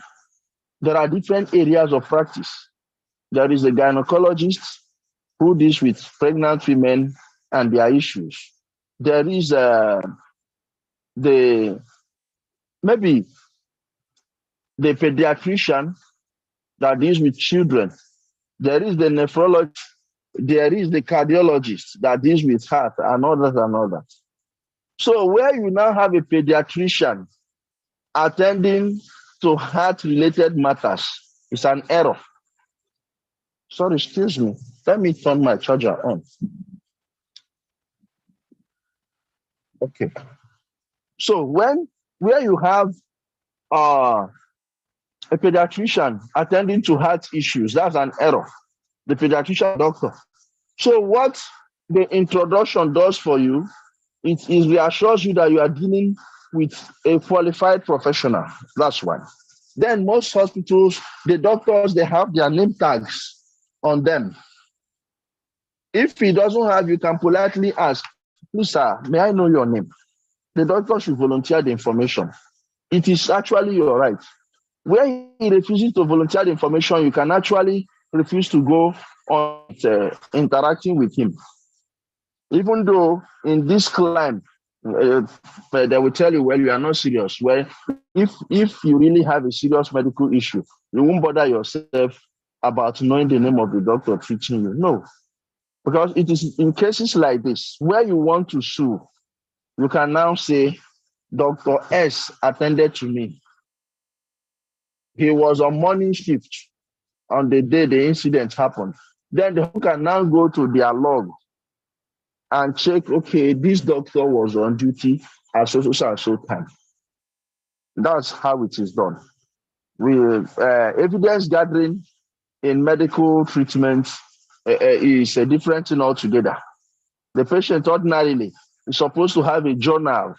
there are different areas of practice. There is a gynecologist who deals with pregnant women and their issues. There is maybe the pediatrician that deals with children. There is the nephrologist. There is the cardiologist that deals with heart and others and others. So where you now have a pediatrician attending to heart-related matters, it's an error. Sorry, excuse me. Let me turn my charger on. Okay. So where you have a pediatrician attending to heart issues, that's an error. The pediatrician doctor. So what the introduction does for you, it reassures you that you are dealing with a qualified professional. That's one. Then most hospitals, the doctors, they have their name tags on them. If he doesn't have, you can politely ask, please, sir, may I know your name? The doctor should volunteer the information. It is actually your right. Where he refuses to volunteer the information, you can actually refuse to go on interacting with him. Even though in this climb, they will tell you, well, you are not serious. Well, if you really have a serious medical issue, you won't bother yourself about knowing the name of the doctor treating you. No, because it is in cases like this where you want to sue, you can now say, Dr. S attended to me. He was on morning shift on the day the incident happened. Then the can now go to their log and check, okay, this doctor was on duty at so time. That's how it is done. Evidence gathering in medical treatment is a different thing altogether. The patient ordinarily is supposed to have a journal.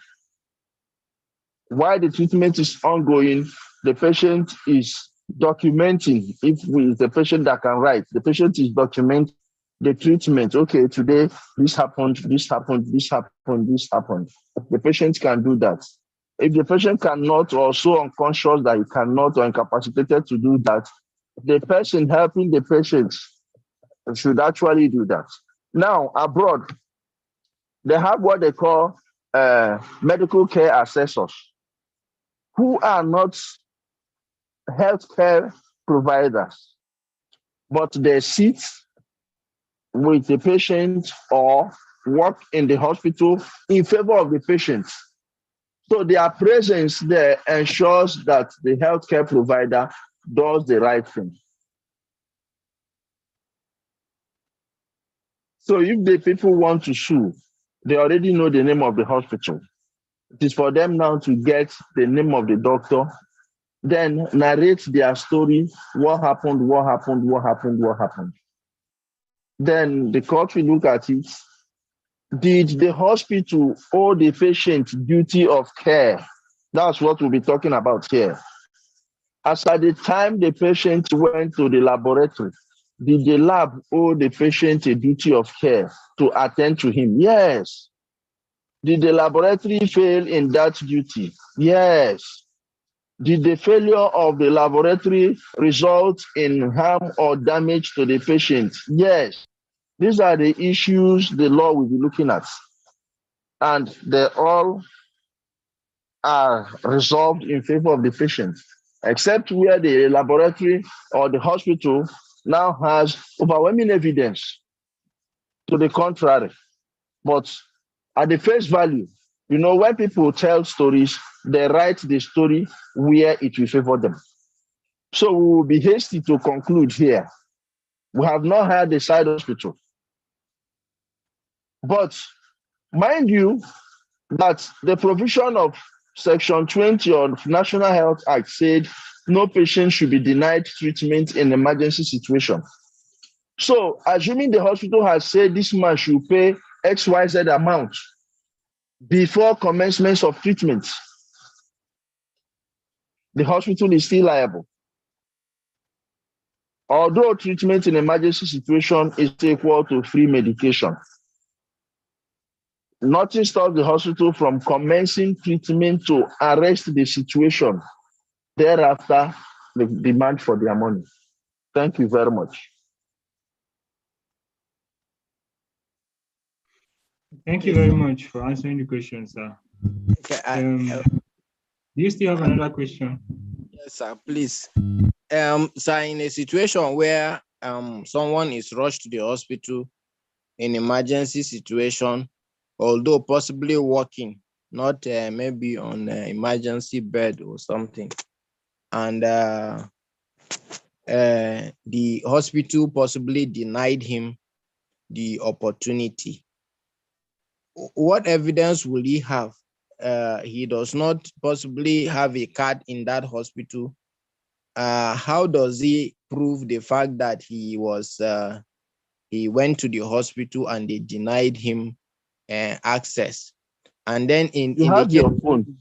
While the treatment is ongoing, the patient is documenting. If the patient that can write, the patient is documenting the treatment. Okay, today this happened, this happened, this happened, this happened. The patient can do that. If the patient cannot, or so unconscious that he cannot, or incapacitated to do that, the person helping the patient should actually do that. Now, abroad, they have what they call medical care assessors, who are not healthcare providers, but they sit with the patient or work in the hospital in favor of the patient. So their presence there ensures that the healthcare provider does the right thing. So if the people want to sue, they already know the name of the hospital. It is for them now to get the name of the doctor, then narrate their story, what happened, what happened, what happened, what happened. Then the court will look at it. Did the hospital owe the patient duty of care? That's what we'll be talking about here. As at the time the patient went to the laboratory, did the lab owe the patient a duty of care to attend to him? Yes. Did the laboratory fail in that duty? Yes. Did the failure of the laboratory result in harm or damage to the patient? Yes. These are the issues the law will be looking at. And they all are resolved in favor of the patient, except where the laboratory or the hospital now has overwhelming evidence to the contrary. But at the face value, you know, when people tell stories, they write the story where it will favor them. So we will be hasty to conclude here. We have not had the side hospital. But mind you, that the provision of Section 20 of National Health Act said no patient should be denied treatment in emergency situation. So assuming the hospital has said this man should pay XYZ amount before commencement of treatment, the hospital is still liable. Although treatment in emergency situation is equal to free medication, nothing stops the hospital from commencing treatment to arrest the situation. Thereafter, the demand for their money. Thank you very much. Thank you very much for answering the question, sir. Okay, Do you still have another question? yes, sir, please. Sir, in a situation where someone is rushed to the hospital in emergency situation, although possibly walking, not maybe on an emergency bed or something, and the hospital possibly denied him the opportunity, what evidence will he have? He does not possibly have a card in that hospital. How does he prove the fact that he went to the hospital and they denied him access? And then You have your phone.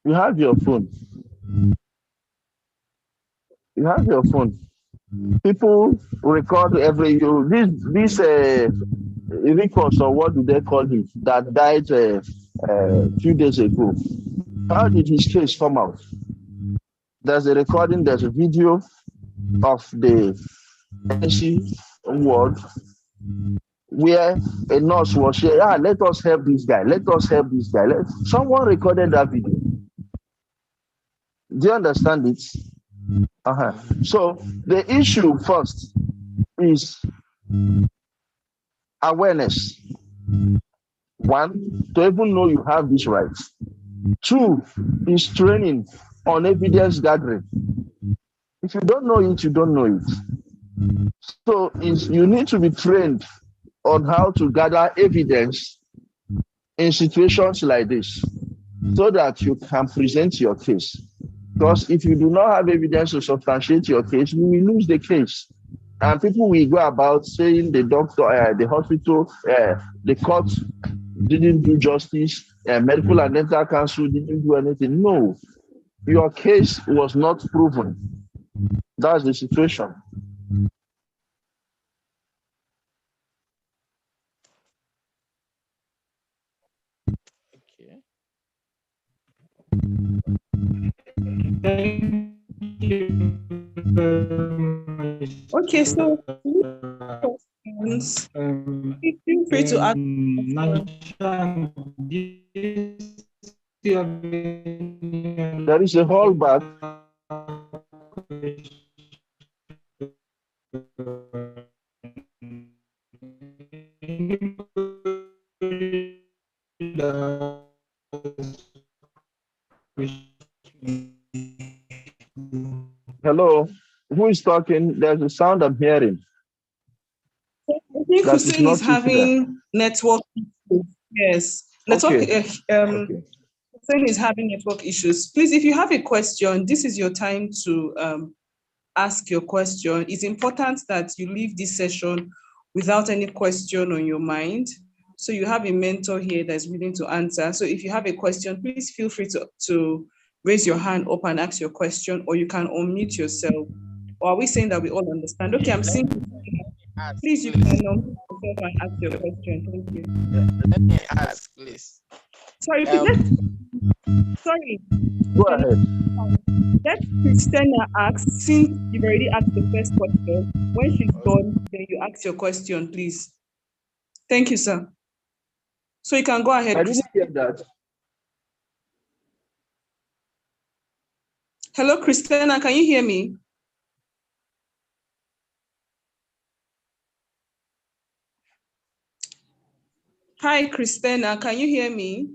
You have your phone. You have your phone. People record these records, or what do they call him, that died a few days ago. How did his case come out? There's a recording, there's a video of the NC ward where a nurse was saying, let us help this guy, let us help this guy. Someone recorded that video. Do you understand it? So the issue first is awareness. One, to even know you have these rights. Two is training on evidence gathering. If you don't know it, you don't know it. So you need to be trained on how to gather evidence in situations like this so that you can present your case. Because if you do not have evidence to substantiate your case, you will lose the case. And people will go about saying the doctor, the hospital, the court didn't do justice, medical and dental council didn't do anything. No, your case was not proven. That's the situation. Okay. Thank you very much. Okay, so questions. Feel free to ask. There is a hallback. Hello, who is talking? There's a sound I'm hearing. I think That is Hussein not is having network issues. Yes, network. Okay. Hussein is having network issues. Please, if you have a question, this is your time to ask your question. It's important that you leave this session without any question on your mind. So you have a mentor here that's willing to answer. So if you have a question, please feel free to raise your hand up and ask your question, or you can unmute yourself. Or are we saying that we all understand? Okay, I'm seeing. Please, you can unmute yourself and ask your question. Thank you. Let me ask, please. Sorry, sorry. Go ahead. Let Christina ask, since you've already asked the first question. When she's done, then you ask your question, please. Thank you, sir. So you can go ahead. I didn't hear that. Hello, Christina, can you hear me? Hi, Christina, can you hear me?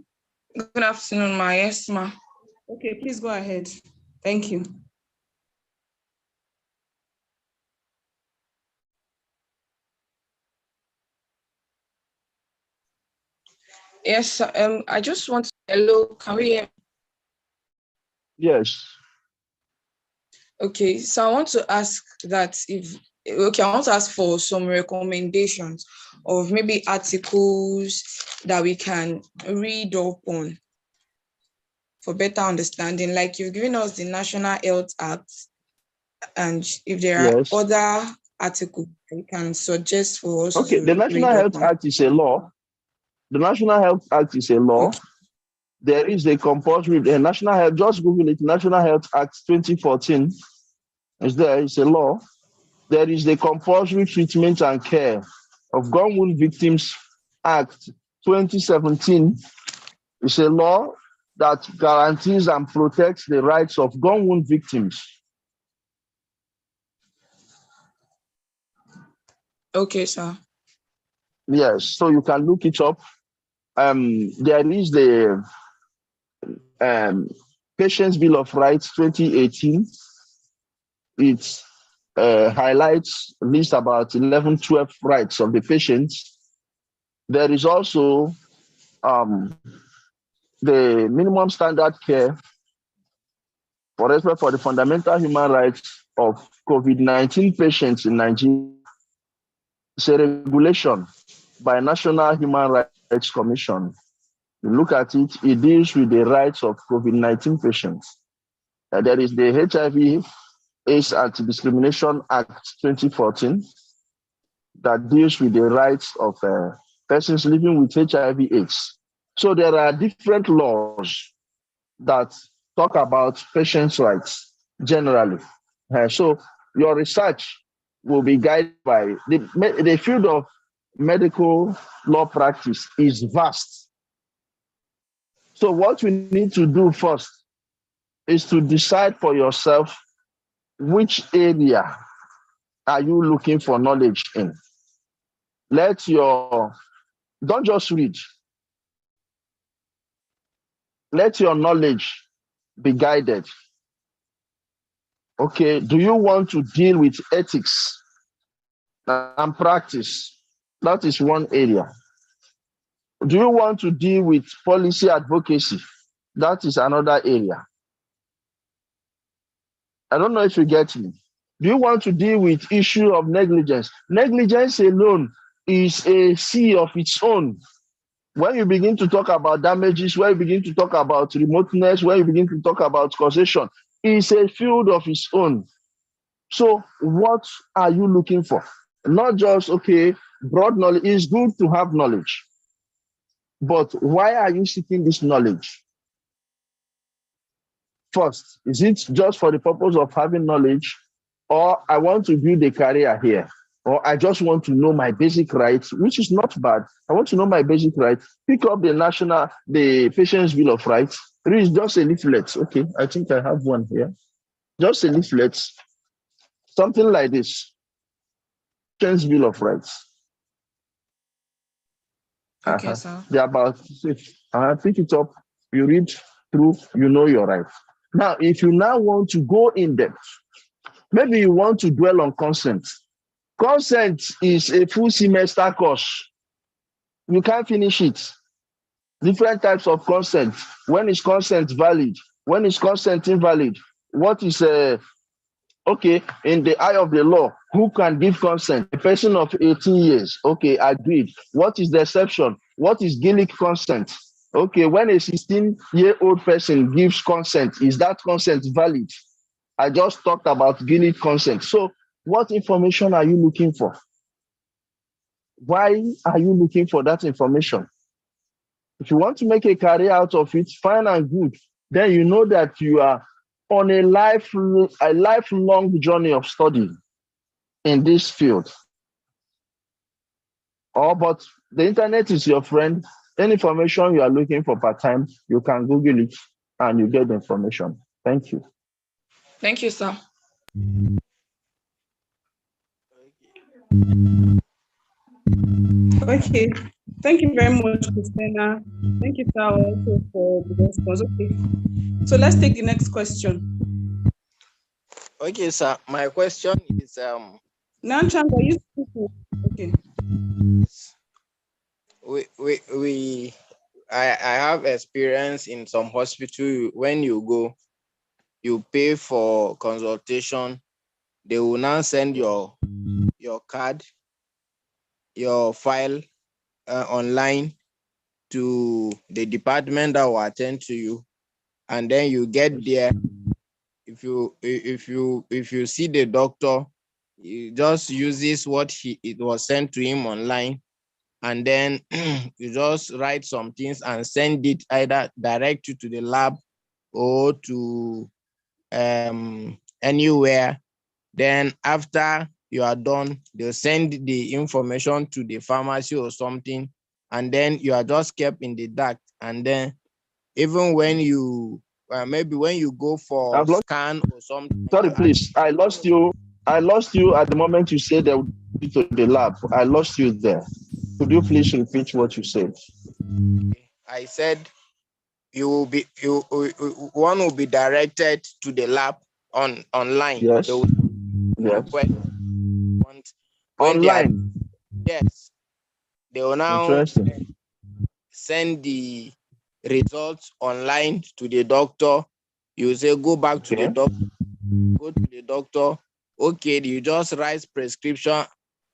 Good afternoon, ma. Yes, ma. Okay, please go ahead. Thank you. Yes, I just want to, hello, can we hear? Yes. Okay, so I want to ask that I want to ask for some recommendations of maybe articles that we can read up on for better understanding. Like you've given us the National Health Act, and if there are Yes. other articles you can suggest for us Okay, to the National read Health up on. Act is a law. The National Health Act is a law. Okay. There is a compulsory, the National Health, just Google it, National Health Act 2014. Is there, it's a law. There is the Compulsory Treatment and Care of Gun Wound Victims Act 2017. It's a law that guarantees and protects the rights of gun wound victims. Okay, sir. Yes, so you can look it up. There is the Patients' Bill of Rights 2018. It highlights at least about 11, 12 rights of the patients. There is also the minimum standard care for respect for the fundamental human rights of COVID-19 patients in Nigeria. It's a regulation by National Human Rights Commission. You look at it, it deals with the rights of COVID-19 patients. There is the HIV AIDS Anti-Discrimination Act 2014 that deals with the rights of persons living with HIV/AIDS. So there are different laws that talk about patients' rights generally. So your research will be guided by the field of medical law practice is vast. So what we need to do first is to decide for yourself which area are you looking for knowledge in. Don't just read. Let your knowledge be guided. Okay, do you want to deal with ethics and practice? That is one area. Do you want to deal with policy advocacy? That is another area. I don't know if you get me. Do you want to deal with issue of negligence? Negligence alone is a sea of its own. When you begin to talk about damages, when you begin to talk about remoteness, when you begin to talk about causation, it's a field of its own. So what are you looking for? Not just, okay, broad knowledge. It's good to have knowledge. But why are you seeking this knowledge? First, is it just for the purpose of having knowledge, or I want to build a career here, or I just want to know my basic rights, which is not bad. I want to know my basic rights. Pick up the Patients' Bill of Rights. Read just a leaflet. Okay, I think I have one here. Just a leaflet, something like this. Patients' Bill of Rights. Okay, sir. They're about 6. Pick it up. You read through. You know your rights. Now, if you now want to go in depth, maybe you want to dwell on consent. Consent is a full semester course. You can't finish it. Different types of consent. When is consent valid? When is consent invalid? What is okay, in the eye of the law, who can give consent? A person of 18 years. Okay, agreed. What is the exception? What is guilty consent? Okay, when a 16-year-old person gives consent, is that consent valid? I just talked about guilty consent. So what information are you looking for? Why are you looking for that information? If you want to make a career out of it, fine and good. Then you know that you are on a lifelong journey of study in this field. But the internet is your friend. Any information you are looking for part-time, you can Google it and you get the information. Thank you. Thank you, sir. Okay. Thank you very much, Christina. Thank you, sir, also for the response. Okay. So let's take the next question. Okay, sir. My question is Nanchang, are you speaking? Okay. I have experience in some hospital. When you go, you pay for consultation. They will now send your card, your file online to the department that will attend to you, and then you get there. If you see the doctor, he just uses what it was sent to him online, and then you just write some things and send it either direct you to the lab or to anywhere. Then after you are done, they'll send the information to the pharmacy or something, and then you are just kept in the dark. And then even when you maybe when you go for scan or something. Sorry, please. I lost you. I lost you at the moment you said that to the lab. I lost you there. Could you please repeat what you said? I said one will be directed to the lab online. Yes. Yes. Online. Yes. They will now send the results online to the doctor. You say go back to the doctor. Go to the doctor. Okay, you just write prescription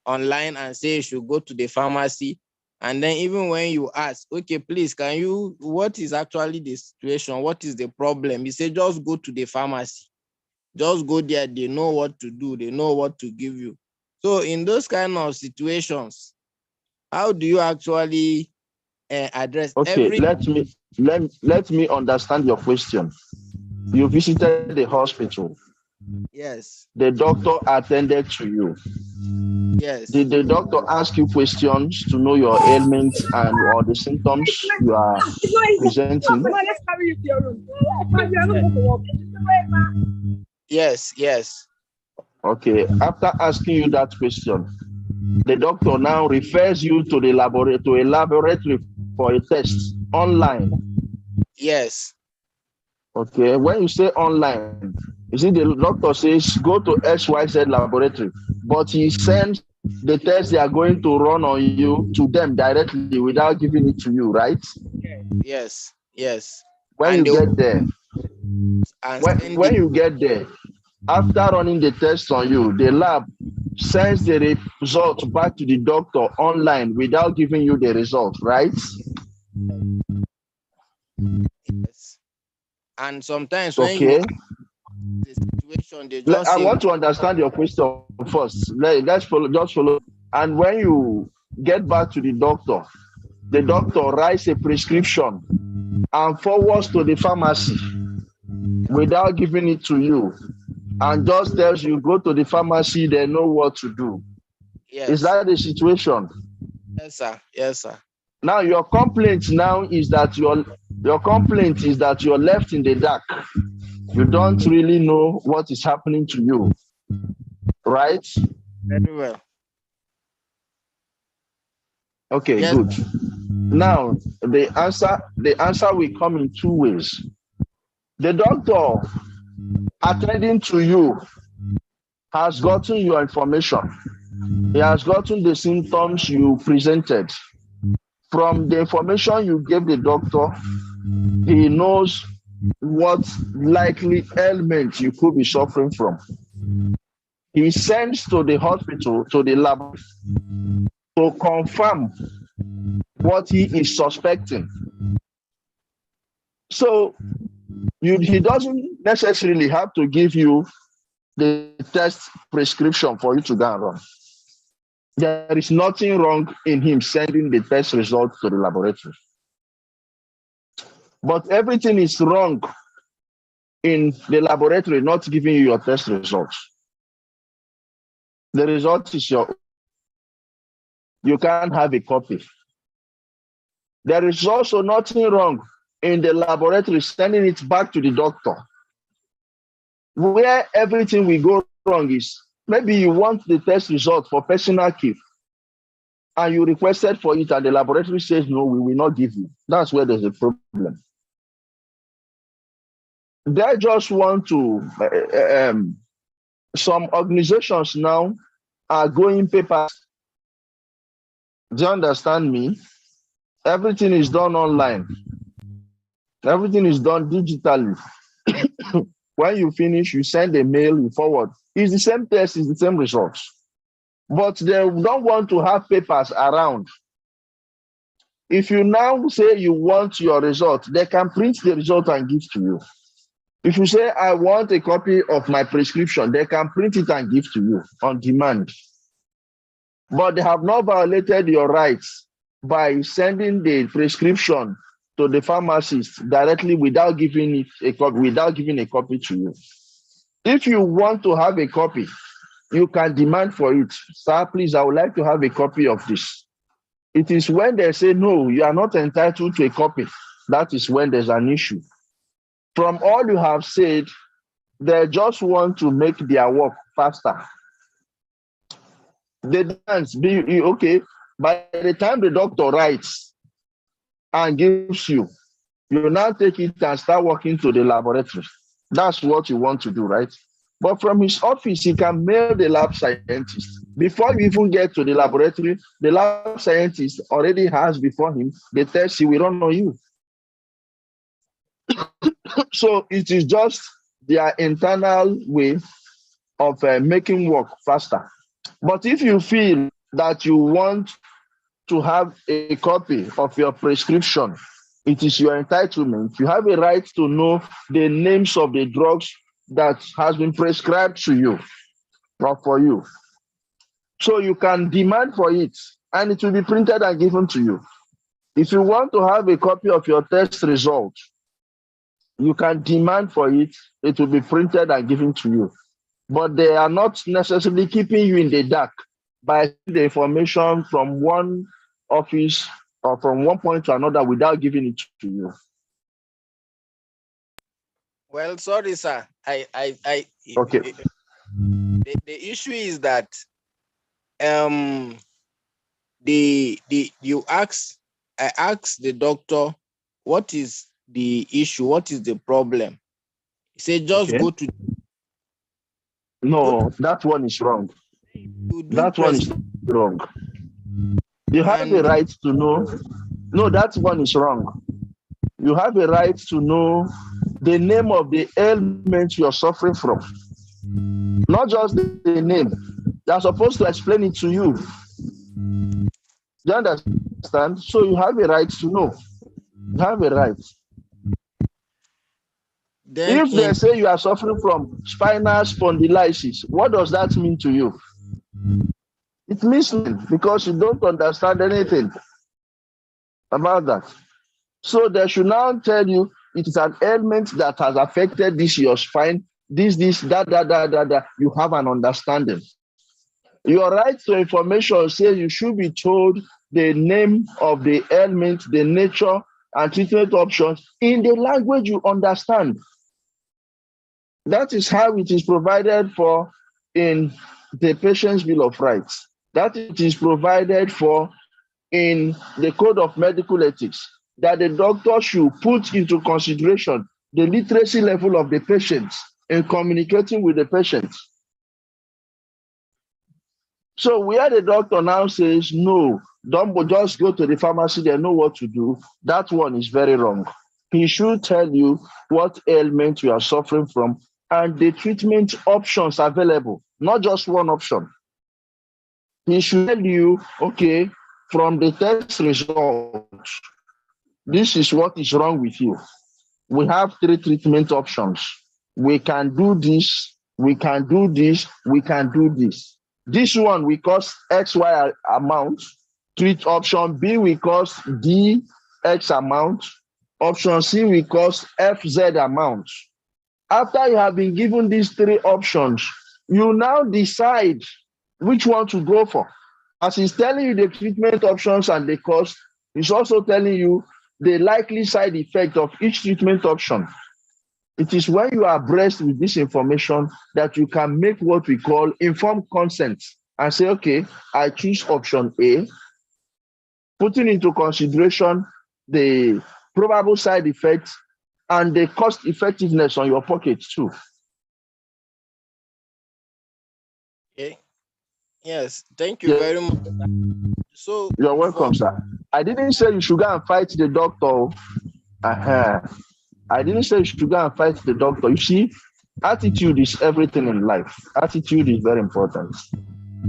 online and say you should go to the pharmacy. And then even when you ask, okay, please, what is actually the situation? What is the problem? You say, just go to the pharmacy. Just go there. They know what to do. They know what to give you. So in those kind of situations, how do you actually address? Okay, let me understand your question. You visited the hospital. Yes. The doctor attended to you. Yes. Did the doctor ask you questions to know your ailments and or the symptoms you are presenting? Yes. Okay. After asking you that question, the doctor now refers you to the laboratory for a test online. Yes. Okay. When you say online, you see the doctor says go to XYZ laboratory, but he sends the test they are going to run on you to them directly without giving it to you, right? Yes. When you get there, after running the test on you, the lab sends the result back to the doctor online without giving you the result, right? Yes. And sometimes when you the situation, they just I want to understand your question first. Let's follow. And when you get back to the doctor writes a prescription and forwards to the pharmacy without giving it to you, and just tells you go to the pharmacy, they know what to do. Yes. Is that the situation? Yes, sir. Now your complaint now is that you're left in the dark. You don't really know what is happening to you, right? Very well. Okay, yes. Good. Now the answer will come in two ways. The doctor attending to you has gotten your information. He has gotten the symptoms you presented. From the information you gave the doctor, he knows what likely ailment you could be suffering from. He sends to the hospital, to the lab, to confirm what he is suspecting. So he doesn't necessarily have to give you the test prescription for you to go and run. There is nothing wrong in him sending the test results to the laboratory. But everything is wrong in the laboratory not giving you your test results. The result is you can't have a copy. There is also nothing wrong in the laboratory sending it back to the doctor. Where everything will go wrong is maybe you want the test result for personal keep and you requested for it and the laboratory says, no, we will not give you. That's where there's a problem. They just want to, some organizations now are going papers. Do you understand me? Everything is done online. Everything is done digitally. When you finish, you send a mail, you forward. It's the same test, it's the same results. But they don't want to have papers around. If you now say you want your result, they can print the result and give to you. If you say, I want a copy of my prescription, they can print it and give to you on demand. But they have not violated your rights by sending the prescription to the pharmacist directly without giving it a copy, without giving a copy to you. If you want to have a copy, you can demand for it. Sir, please, I would like to have a copy of this. It is when they say, no, you are not entitled to a copy. That is when there's an issue. From all you have said, they just want to make their work faster. They dance, okay, by the time the doctor writes and gives you, you now take it and start working to the laboratory. That's what you want to do, right? But from his office, he can mail the lab scientist. Before you even get to the laboratory, the lab scientist already has before him the test he will run on you. So it is just their internal way of making work faster. But if you feel that you want to have a copy of your prescription, it is your entitlement. You have a right to know the names of the drugs that has been prescribed to you or for you. So you can demand for it and it will be printed and given to you. If you want to have a copy of your test result, you can demand for it, it will be printed and given to you. But they are not necessarily keeping you in the dark by the information from one office or from one point to another without giving it to you. Well, sorry, sir. Okay. The issue is that I asked the doctor, what is the issue? What is the problem? He said, just go to. No, that one is wrong. That one is wrong. You have a right to know. No, that one is wrong. You have a right to know the name of the ailment you're suffering from. Not just the name. They're supposed to explain it to you. Do you understand? So you have a right to know. You have a right. Then if they say you are suffering from spinal spondylitis, what does that mean to you? It means nothing because you don't understand anything about that. So they should now tell you it is an ailment that has affected your spine, that. You have an understanding. Your right to information says you should be told the name of the ailment, the nature, and treatment options in the language you understand. That is how it is provided for in the Patient's Bill of Rights. That it is provided for in the Code of Medical Ethics, that the doctor should put into consideration the literacy level of the patient in communicating with the patient. So where the doctor now says, no, don't just go to the pharmacy, they know what to do, that one is very wrong. He should tell you what ailment you are suffering from and the treatment options available, not just one option. He should tell you, okay, from the test results, this is what is wrong with you. We have 3 treatment options. We can do this, we can do this, we can do this. This one will cost XY amount. Treat option B will cost D X amount. Option C will cost FZ amount. After you have been given these three options, you now decide which one to go for. As he's telling you the treatment options and the cost, he's also telling you the likely side effect of each treatment option. It is when you are abreast with this information that you can make what we call informed consent and say, okay, I choose option A, putting into consideration the probable side effects and the cost effectiveness on your pocket too. Okay. Yes, thank you very much. So you're welcome, sir. I didn't say you should go and fight the doctor. I didn't say you should go and fight the doctor. You see, attitude is everything in life. Attitude is very important.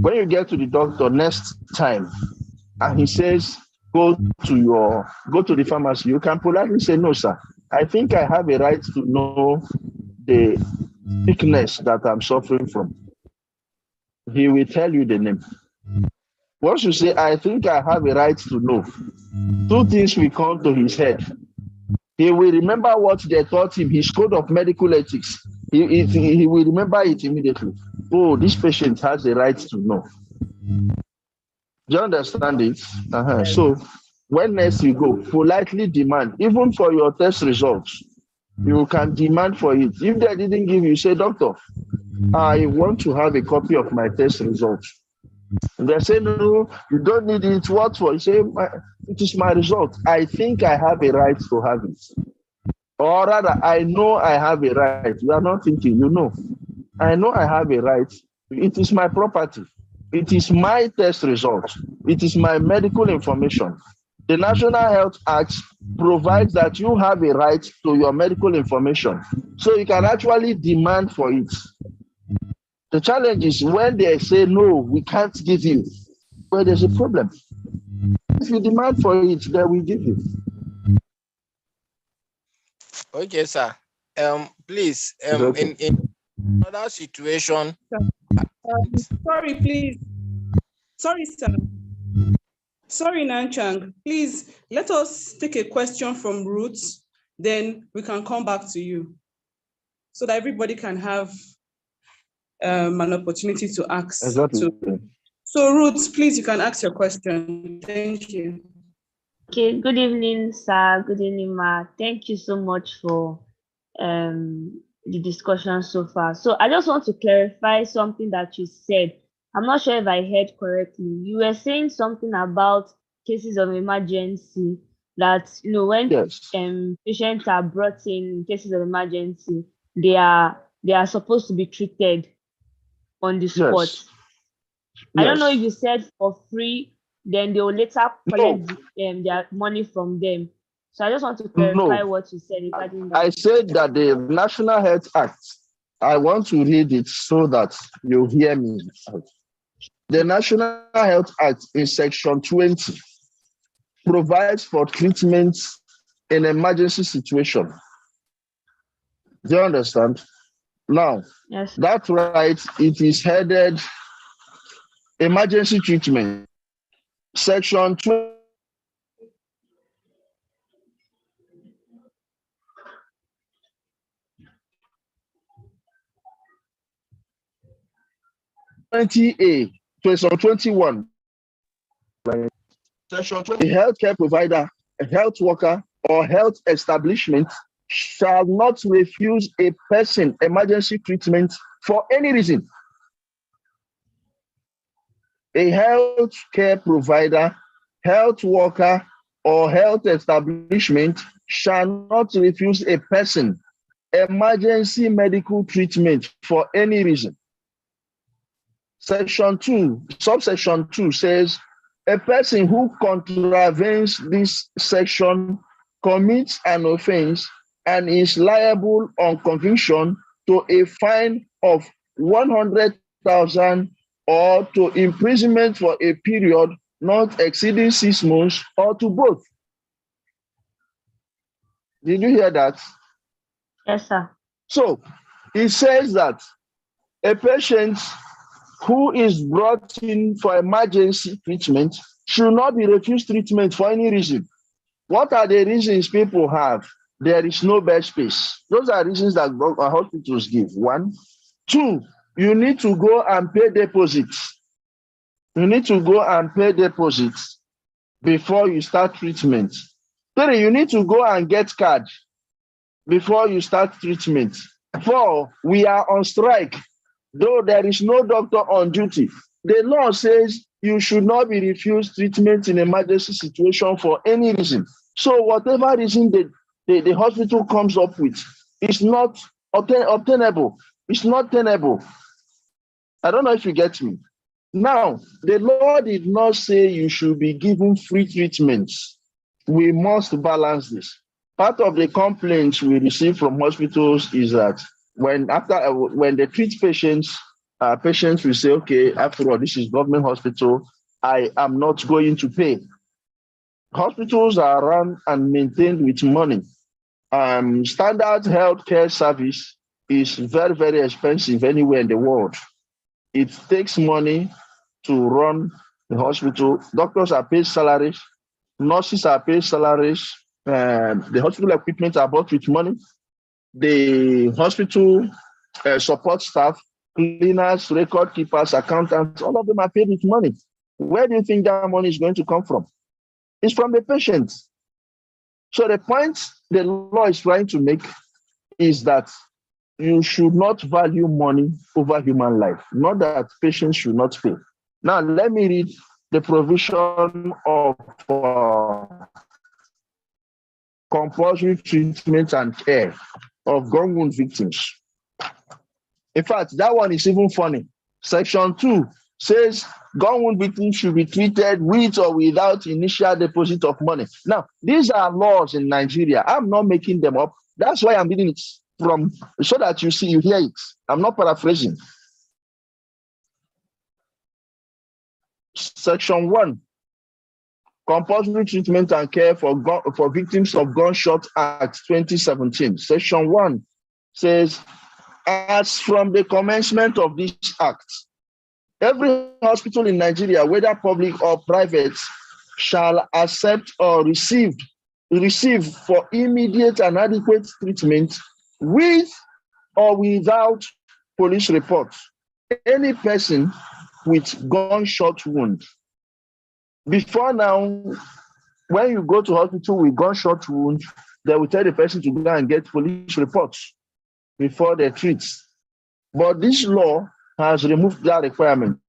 When you get to the doctor next time and he says, go to the pharmacy, you can politely say, no, sir, I think I have a right to know the sickness that I'm suffering from. He will tell you the name. Once you say, I think I have a right to know, two things will come to his head. He will remember what they taught him, his code of medical ethics. He will remember it immediately. Oh, this patient has a right to know. Do you understand it? So when next you go, politely demand, even for your test results, you can demand for it. If they didn't give you, say, doctor, I want to have a copy of my test results. And they say, no, you don't need it. What for? You say, it is my result. I think I have a right to have it. Or rather, I know I have a right. You are not thinking, you know. I know I have a right. It is my property. It is my test results. It is my medical information. The National Health Act provides that you have a right to your medical information. So you can actually demand for it. The challenge is when they say, no, we can't give you, well, there's a problem. If you demand for it, they will give you. Okay, sir. Please, in another situation. Sorry, please. Sorry, sir. Sorry, Nanchang. Please, let us take a question from Ruth, then we can come back to you so that everybody can have an opportunity to ask. Exactly. So Ruth, please, you can ask your question. Thank you. Okay, good evening, sir. Good evening, ma. Thank you so much for the discussion so far. So I just want to clarify something that you said. I'm not sure if I heard correctly. You were saying something about cases of emergency that, you know, when patients are brought in cases of emergency, they are supposed to be treated on the spot. Yes. I don't know if you said for free, then they will later collect their money from them. So I just want to clarify what you said regarding that. I said that the National Health Act, I want to read it so that you hear me. The National Health Act in section 20 provides for treatment in emergency situation. Do you understand? Now, that's right, it is headed emergency treatment. Section 20A, section 21. Section 20, a healthcare provider, a health worker, or health establishment shall not refuse a person emergency treatment for any reason. A healthcare provider, health worker, or health establishment shall not refuse a person emergency medical treatment for any reason. Section 2, subsection 2 says, a person who contravenes this section commits an offense and is liable on conviction to a fine of 100,000 or to imprisonment for a period not exceeding 6 months or to both. Did you hear that? Yes, sir. So it says that a patient who is brought in for emergency treatment should not be refused treatment for any reason. What are the reasons people have? There is no bed space. Those are reasons that hospitals give. 1. 2, you need to go and pay deposits. You need to go and pay deposits before you start treatment. 3, you need to go and get card before you start treatment. 4, we are on strike. Though there is no doctor on duty, the law says you should not be refused treatment in emergency situation for any reason. So whatever reason the hospital comes up with is not obtainable. It's not tenable. I don't know if you get me. Now, the law did not say you should be given free treatments. We must balance this. Part of the complaints we receive from hospitals is that when they treat patients, patients will say, okay, after all, this is government hospital, I am not going to pay. Hospitals are run and maintained with money. Standard healthcare service is very, very expensive anywhere in the world. It takes money to run the hospital. Doctors are paid salaries, nurses are paid salaries, the hospital equipment are bought with money. The hospital support staff, cleaners, record keepers, accountants, all of them are paid with money. Where do you think that money is going to come from? It's from the patients. So the point the law is trying to make is that you should not value money over human life, not that patients should not pay. Now, let me read the provision of compulsory treatment and care of gun wound victims. In fact, that one is even funny. Section 2 says gun wound victims should be treated with or without initial deposit of money. Now, these are laws in Nigeria. I'm not making them up. That's why I'm reading it from, so that you hear it. I'm not paraphrasing. Section 1, compulsory treatment and care for victims of Gunshot Act 2017. Section 1 says, as from the commencement of this act, every hospital in Nigeria, whether public or private, shall accept or receive for immediate and adequate treatment with or without police report any person with gunshot wound. Before now, when you go to hospital with gunshot wound, they will tell the person to go and get police reports before they treat. But this law has removed that requirement.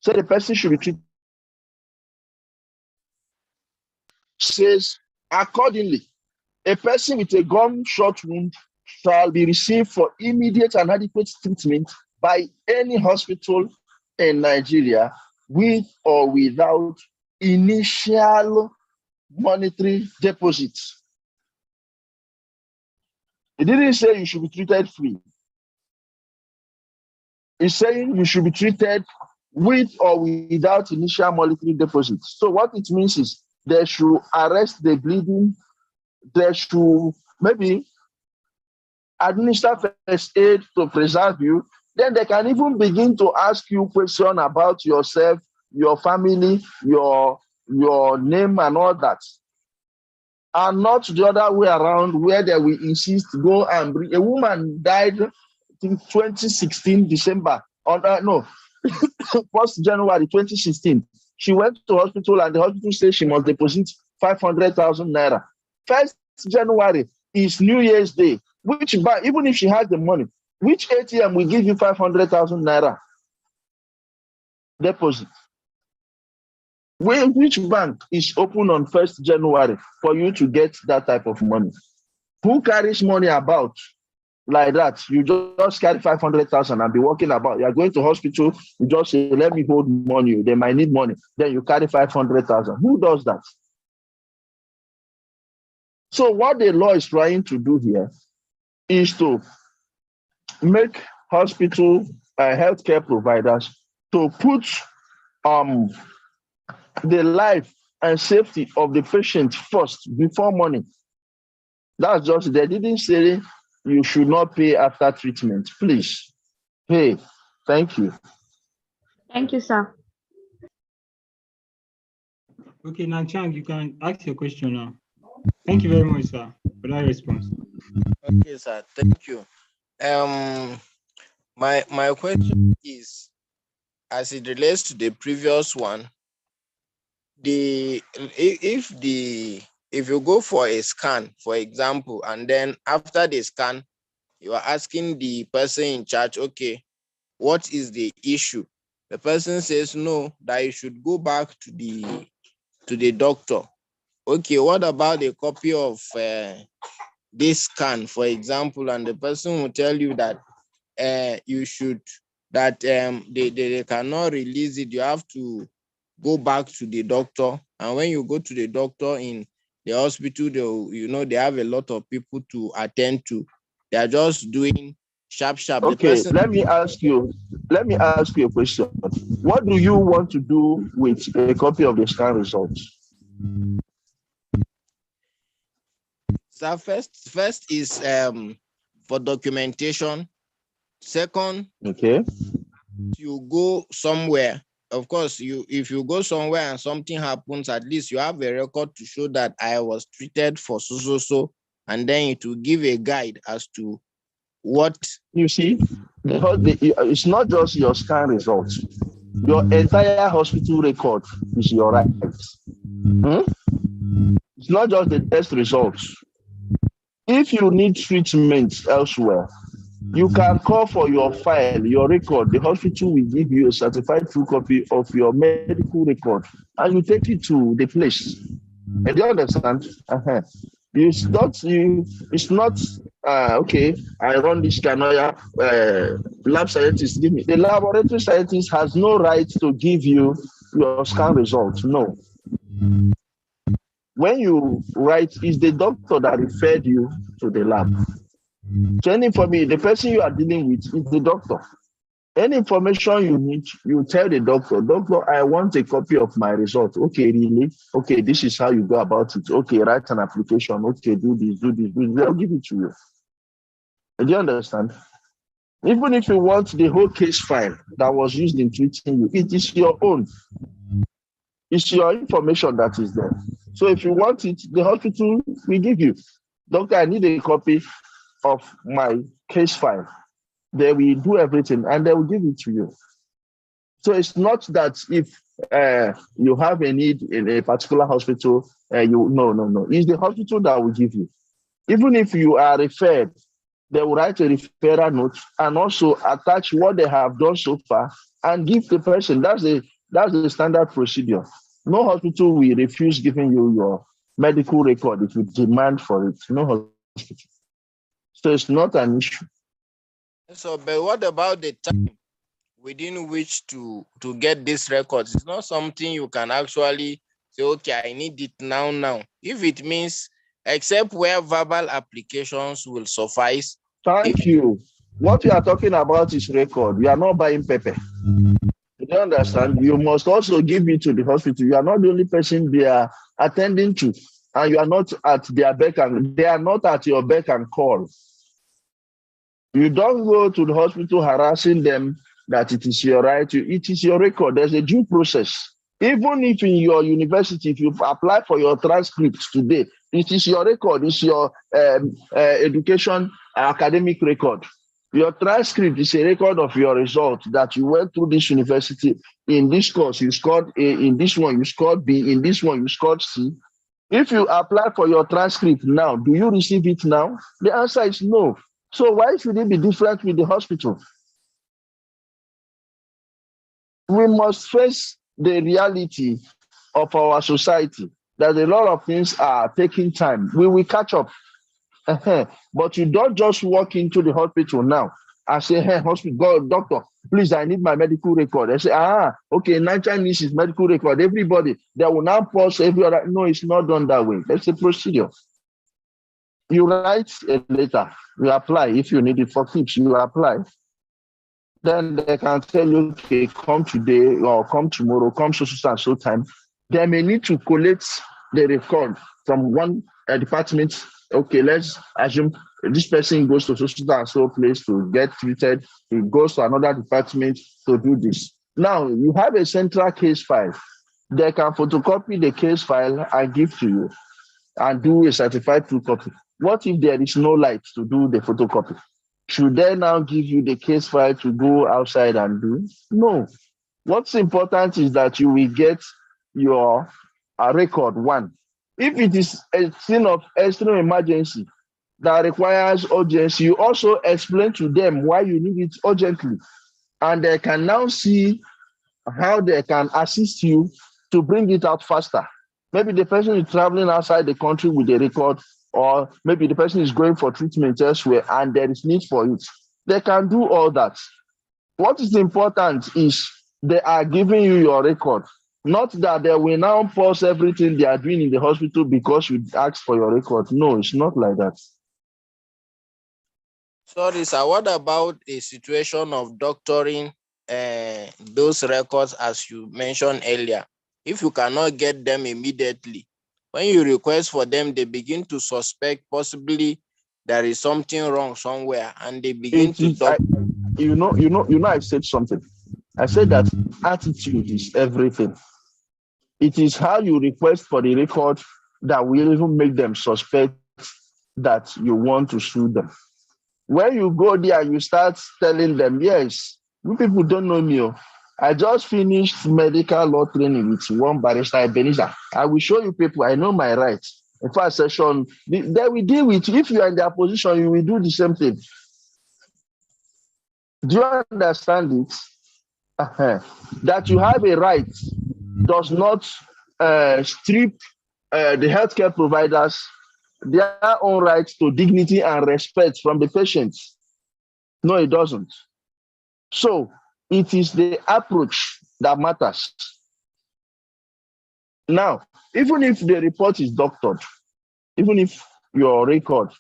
So the person should be treated. Says, accordingly, a person with a gunshot wound shall be received for immediate and adequate treatment by any hospital in Nigeria with or without initial monetary deposits. It didn't say you should be treated free. It's saying you should be treated with or without initial monetary deposits. So what it means is they should arrest the bleeding, they should maybe administer first aid to preserve you. Then they can even begin to ask you questions about yourself, your family, your name and all that. And not the other way around where they will insist, go and bring. A woman died in 2016, December, 1st January 2016. She went to hospital and the hospital said she must deposit 500,000 naira. 1st January is New Year's Day, which bank, even if she has the money, which ATM will give you 500,000 naira deposit? Which bank is open on 1st January for you to get that type of money? Who carries money about like that? You just carry 500,000 and be walking about. You are going to hospital, you just say, let me hold money. They might need money. Then you carry 500,000. Who does that? So what the law is trying to do here is to make hospital healthcare providers to put the life and safety of the patient first before money. That's just, they didn't say you should not pay after treatment. Please pay. Thank you. Thank you, sir. Okay, now Chang, you can ask your question now. Thank you very much, sir, for that response. Okay, sir. Thank you. My question is, as it relates to the previous one, if you go for a scan, for example, and then after the scan, you are asking the person in charge, okay, what is the issue? The person says no, that you should go back to the doctor. Okay, what about a copy of this scan, for example, and the person will tell you that you should, that they cannot release it, you have to go back to the doctor. And when you go to the doctor in the hospital, they have a lot of people to attend to. They are just doing sharp. Okay, let me ask you a question. What do you want to do with a copy of the scan results? So first is for documentation. Second, okay, you go somewhere. Of course, if you go somewhere and something happens, at least you have a record to show that I was treated for so, and then it will give a guide as to what you see. It's not just your scan results. Your entire hospital record is your right. It's not just the test results. If you need treatment elsewhere, you can call for your file, your record. The hospital will give you a certified full copy of your medical record, and you take it to the place. And you understand? It's not okay, I run this Kanoya lab scientist give me. The laboratory scientist has no right to give you your scan results. No. When you write, it's the doctor that referred you to the lab. So any information, the person you are dealing with is the doctor. Any information you need, you tell the doctor, doctor, I want a copy of my result. Okay, really? Okay, this is how you go about it. Okay, write an application. Okay, do this. They'll give it to you. Do you understand? Even if you want the whole case file that was used in treating you, it is your own. It's your information that is there. So if you want it, the hospital will give you. Doctor, I need a copy of my case file. They will do everything and they will give it to you. So it's not that if you have a need in a particular hospital, no. It's the hospital that will give you. Even if you are referred, they will write a referral note and also attach what they have done so far and give the person. That's the standard procedure. No hospital will refuse giving you your medical record if you demand for it. No hospital. So it's not an issue. So, but what about the time within which to get these records? It's not something you can actually say, okay, I need it now. If it means, except where verbal applications will suffice. Thank you. What you are talking about is record. You are not buying paper. You understand? You must also give it to the hospital. You are not the only person they are attending to, and you are not at their beck and they are not at your beck and call. You don't go to the hospital harassing them that it is your right. It is your record. There's a due process. Even if in your university, if you apply for your transcript today, it is your record. It's your education academic record. Your transcript is a record of your result that you went through this university. In this course, you scored A. In this one, you scored B. In this one, you scored C. If you apply for your transcript now, do you receive it now? The answer is no. So why should it be different with the hospital? We must face the reality of our society that a lot of things are taking time. We will catch up. But you don't just walk into the hospital now and say, hey, hospital, doctor, please, I need my medical record. They say, okay, 19 needs his medical record. Everybody, they will now pause every other. No, it's not done that way. That's a procedure. You write a letter, you apply. If you need it for tips, you apply. Then they can tell you, okay, come today or come tomorrow, come so time. they may need to collect the record from one department. Okay, let's assume this person goes to so and so place to get treated. He goes to another department to do this. Now, you have a central case file. They can photocopy the case file and give to you and do a certified true copy. What if there is no light to do the photocopy? Should they now give you the case file to go outside and do? No. What's important is that you will get your record one. If it is a scene of extreme emergency that requires urgency, you also explain to them why you need it urgently. And they can now see how they can assist you to bring it out faster. Maybe the person is traveling outside the country with a record, or maybe the person is going for treatment elsewhere and there is need for it. They can do all that. What is important is they are giving you your record, not that they will now pause everything they are doing in the hospital because you asked for your record. No, it's not like that. Sorry, sir. What about a situation of doctoring those records as you mentioned earlier? If you cannot get them immediately, when you request for them, they begin to suspect possibly there is something wrong somewhere, and they begin to talk. I said something. I said that attitude is everything. It is how you request for the record that will even make them suspect that you want to sue them. When you go there, you start telling them, yes, you people don't know me. I just finished medical law training with one barrister, Ebenezer. I will show you people, I know my rights. In first session, they will deal with you. If you are in their position, you will do the same thing. Do you understand it? That you have a right does not strip the healthcare providers their own rights to dignity and respect from the patients. No, it doesn't. So it is the approach that matters. Now, even if the report is doctored, even if your record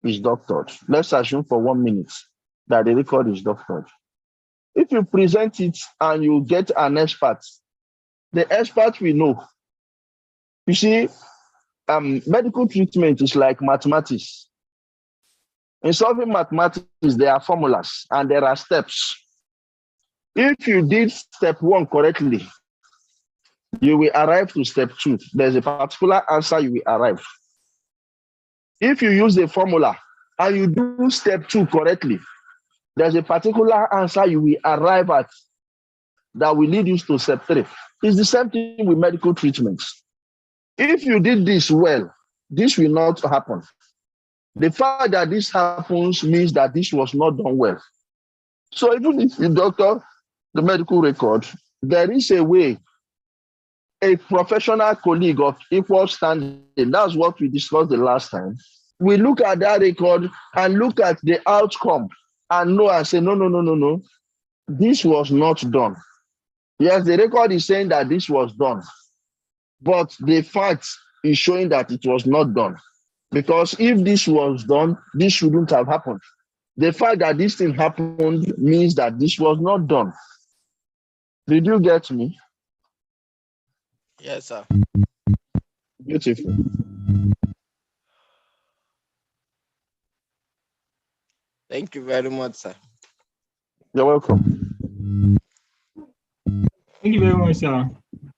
is doctored, let's assume for 1 minute that the record is doctored. If you present it and you get an expert, the expert will know. You see, medical treatment is like mathematics. In solving mathematics, there are formulas and there are steps. If you did step 1 correctly, you will arrive to step 2. There's a particular answer you will arrive. If you use the formula and you do step 2 correctly, there's a particular answer you will arrive at that will lead you to step 3. It's the same thing with medical treatments. If you did this well, this will not happen. The fact that this happens means that this was not done well. So even if you doctor the medical record, there is a way, a professional colleague of equal standing, that's what we discussed the last time, we look at that record and look at the outcome and know and say, no, this was not done. Yes, the record is saying that this was done, but the fact is showing that it was not done. Because if this was done, this shouldn't have happened. The fact that this thing happened means that this was not done. Did you get me? Yes, sir. Beautiful. Thank you very much, sir. You're welcome. Thank you very much, sir.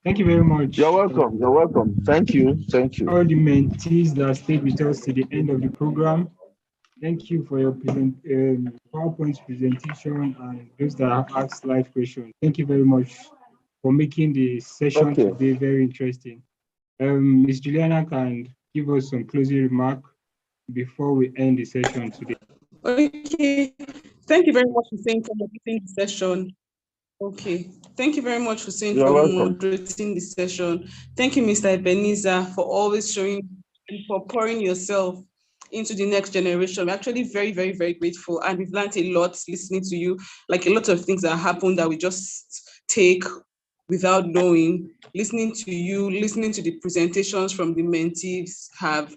Thank you very much. You're welcome. You're welcome. Thank you. Thank you. All the mentees that stayed with us to the end of the program, thank you for your PowerPoint presentation and those that have asked live questions. Thank you very much for making the session today very interesting. Ms. Juliana can give us some closing remark before we end the session today. Okay. Thank you very much for saying for moderating the session. Okay. Thank you very much for saying for moderating the session. Thank you, Mr. Ebenezer, for always showing and for pouring yourself into the next generation. We're actually very, very, very grateful. And we've learned a lot listening to you, like a lot of things that happen that we just take without knowing. Listening to you, listening to the presentations from the mentees have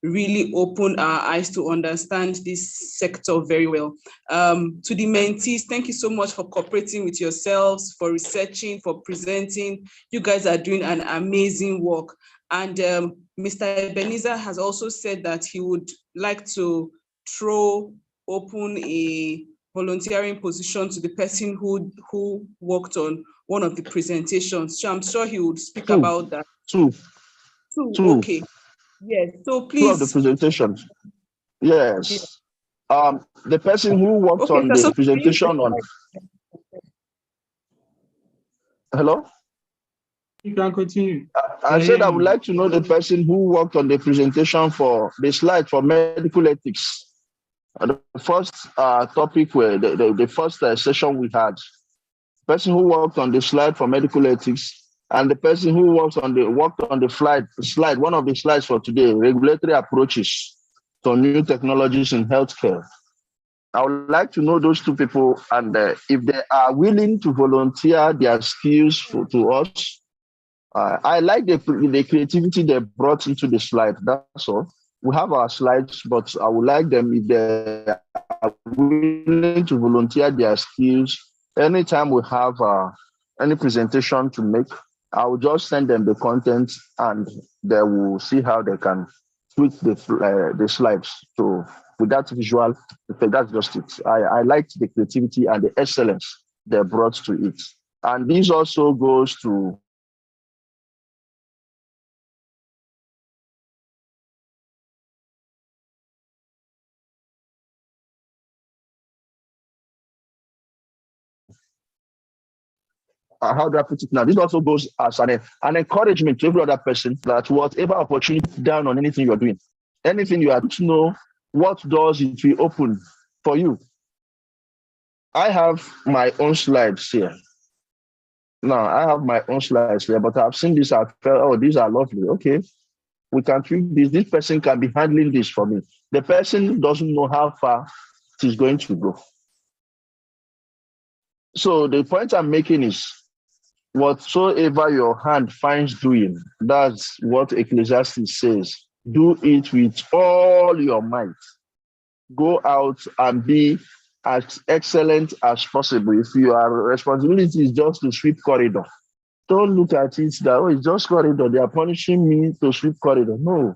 really opened our eyes to understand this sector very well. To the mentees, thank you so much for cooperating with yourselves, for researching, for presenting. You guys are doing an amazing work. And Mr. Ebenezer has also said that he would like to throw open a volunteering position to the person who worked on one of the presentations. So I'm sure he would speak about that. Two. Okay. Yes. So please. Two of the presentations. Yes. Yeah. The person who worked on the presentation on. Hello? You can continue. I said I would like to know the person who worked on the presentation for the slide for medical ethics. The first topic where the first session we had. Person who worked on the slide for medical ethics, and the person who worked on the slide, one of the slides for today, regulatory approaches to new technologies in healthcare. I would like to know those two people, and if they are willing to volunteer their skills to us. I like the creativity they brought into the slide. That's all. We have our slides, but I would like them, if they are willing to volunteer their skills. Anytime we have any presentation to make, I will just send them the content, and they will see how they can tweak the slides. So with that visual, that's just it. I liked the creativity and the excellence they brought to it. And this also goes to how do I put it now? This also goes as an encouragement to every other person that whatever opportunity down on anything you're doing, anything you have to know, what doors it will open for you. I have my own slides here. Now, I have my own slides here, but I've seen this, I felt, oh, these are lovely. Okay, we can treat this. This person can be handling this for me. The person doesn't know how far it is going to go. So the point I'm making is, whatsoever your hand finds doing, that's what Ecclesiastes says. Do it with all your might. Go out and be as excellent as possible. If your responsibility is just to sweep corridor, don't look at it that, oh, it's just corridor, they are punishing me to sweep corridor. No.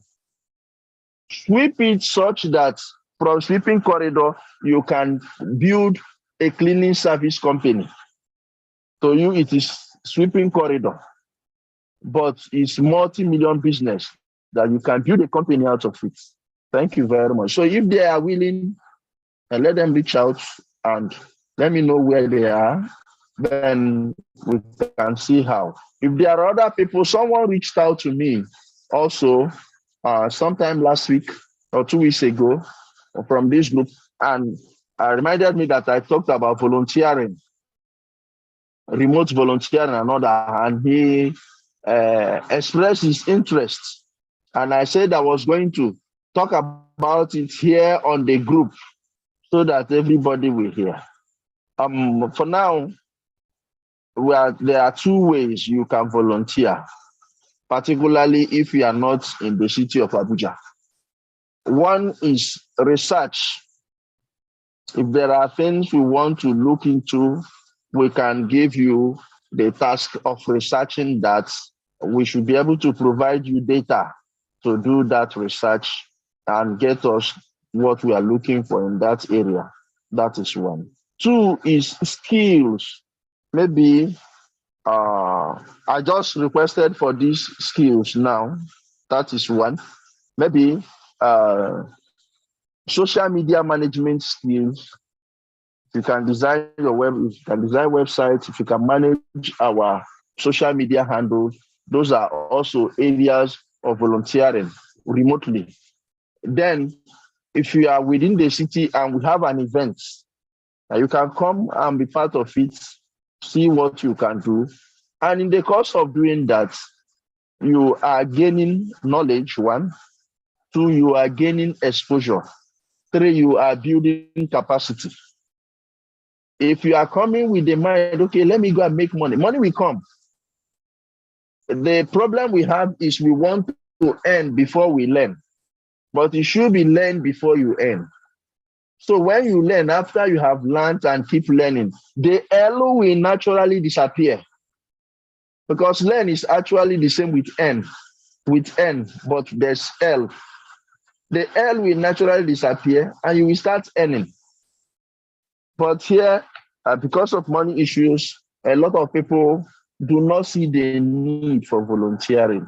Sweep it such that from sweeping corridor, you can build a cleaning service company. So you, it is sweeping corridor, but it's multi-million business that you can build a company out of it. Thank you very much. So if they are willing, let them reach out and let me know where they are. Then we can see how. If there are other people, someone reached out to me also sometime last week or 2 weeks ago from this group, and reminded me that I talked about volunteering, remote volunteering and all that, and he expressed his interest. And I said I was going to talk about it here on the group so that everybody will hear. For now, there are two ways you can volunteer, particularly if you are not in the city of Abuja. One is research. If there are things we want to look into, we can give you the task of researching that. We should be able to provide you data to do that research and get us what we are looking for in that area. That is one. Two is skills. Maybe I just requested for these skills now. That is one. Maybe social media management skills. You can design your you can design websites, if you can manage our social media handles, those are also areas of volunteering remotely. Then, if you are within the city and we have an event, you can come and be part of it, see what you can do. And in the course of doing that, you are gaining knowledge, one. Two, you are gaining exposure. Three, you are building capacity. If you are coming with the mind, okay, let me go and make money, money will come. The problem we have is we want to earn before we learn. but it should be learned before you earn. So when you learn, after you have learned and keep learning, the L will naturally disappear, because learn is actually the same with N, but there's L. The L will naturally disappear and you will start earning. But here, because of money issues, a lot of people do not see the need for volunteering.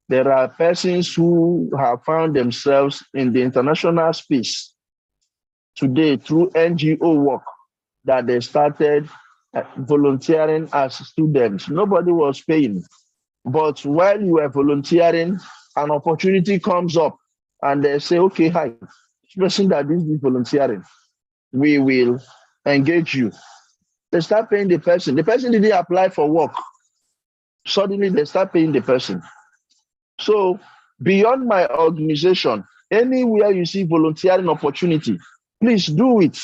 There are persons who have found themselves in the international space today through NGO work that they started volunteering as students. Nobody was paying. But while you are volunteering, an opportunity comes up and they say, okay, hi, this person that is volunteering, we will engage you. They start paying the person. The person didn't apply for work. Suddenly they start paying the person. So beyond my organization, anywhere you see volunteering opportunity, please do it.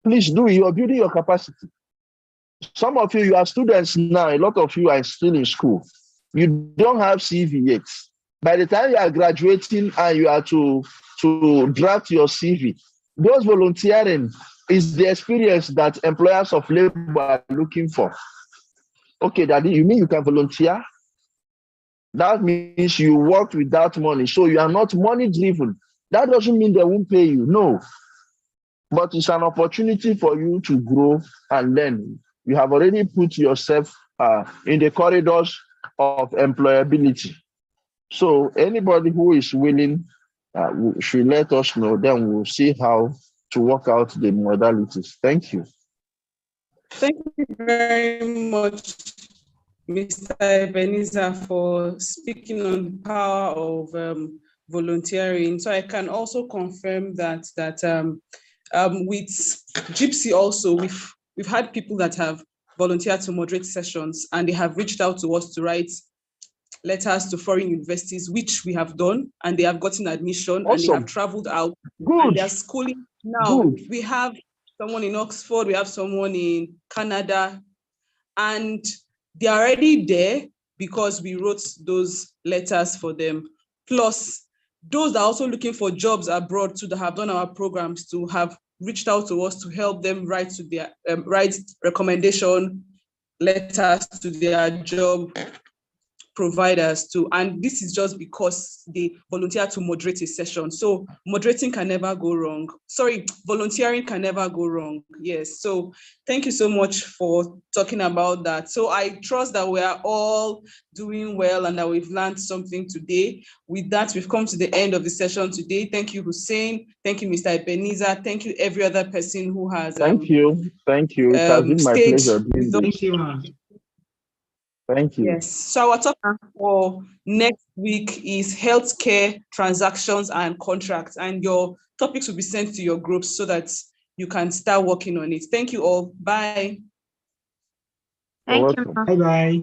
Please do it. You are building your capacity. Some of you are students now. A lot of you are still in school. You don't have CV yet. By the time you are graduating and you are to draft your CV, those volunteering is the experience that employers of labor are looking for. Okay, Daddy, you mean you can volunteer? That means you worked without money. So you are not money driven. That doesn't mean they won't pay you. No. But it's an opportunity for you to grow and learn. You have already put yourself in the corridors of employability. So anybody who is willing should let us know. Then we'll see how to work out the modalities. Thank you. Thank you very much, Mr. Ebenezer, for speaking on the power of volunteering. So I can also confirm that with JIIPCC also, we've had people that have volunteered to moderate sessions, and they have reached out to us to write letters to foreign universities, which we have done, and they have gotten admission. Awesome. And they have traveled out. Good. And they are schooling now. Good. We have someone in Oxford, we have someone in Canada, and they're already there because we wrote those letters for them. Plus, those that are also looking for jobs abroad too, that have done our programs, to have reached out to us to help them write to their write recommendation letters to their job providers too. And this is just because they volunteer to moderate a session. So moderating can never go wrong. Sorry, volunteering can never go wrong. Yes. So thank you so much for talking about that. So I trust that we are all doing well and that we've learned something today. With that, we've come to the end of the session today. Thank you, Hussein. Thank you, Mr. Ebenezer. Thank you, every other person who has Thank you. Thank you. It has been my pleasure. Thank you, ma'am. Thank you. Yes. So our topic for next week is healthcare transactions and contracts, and your topics will be sent to your groups so that you can start working on it. Thank you all. Bye. Thank you. Bye-bye.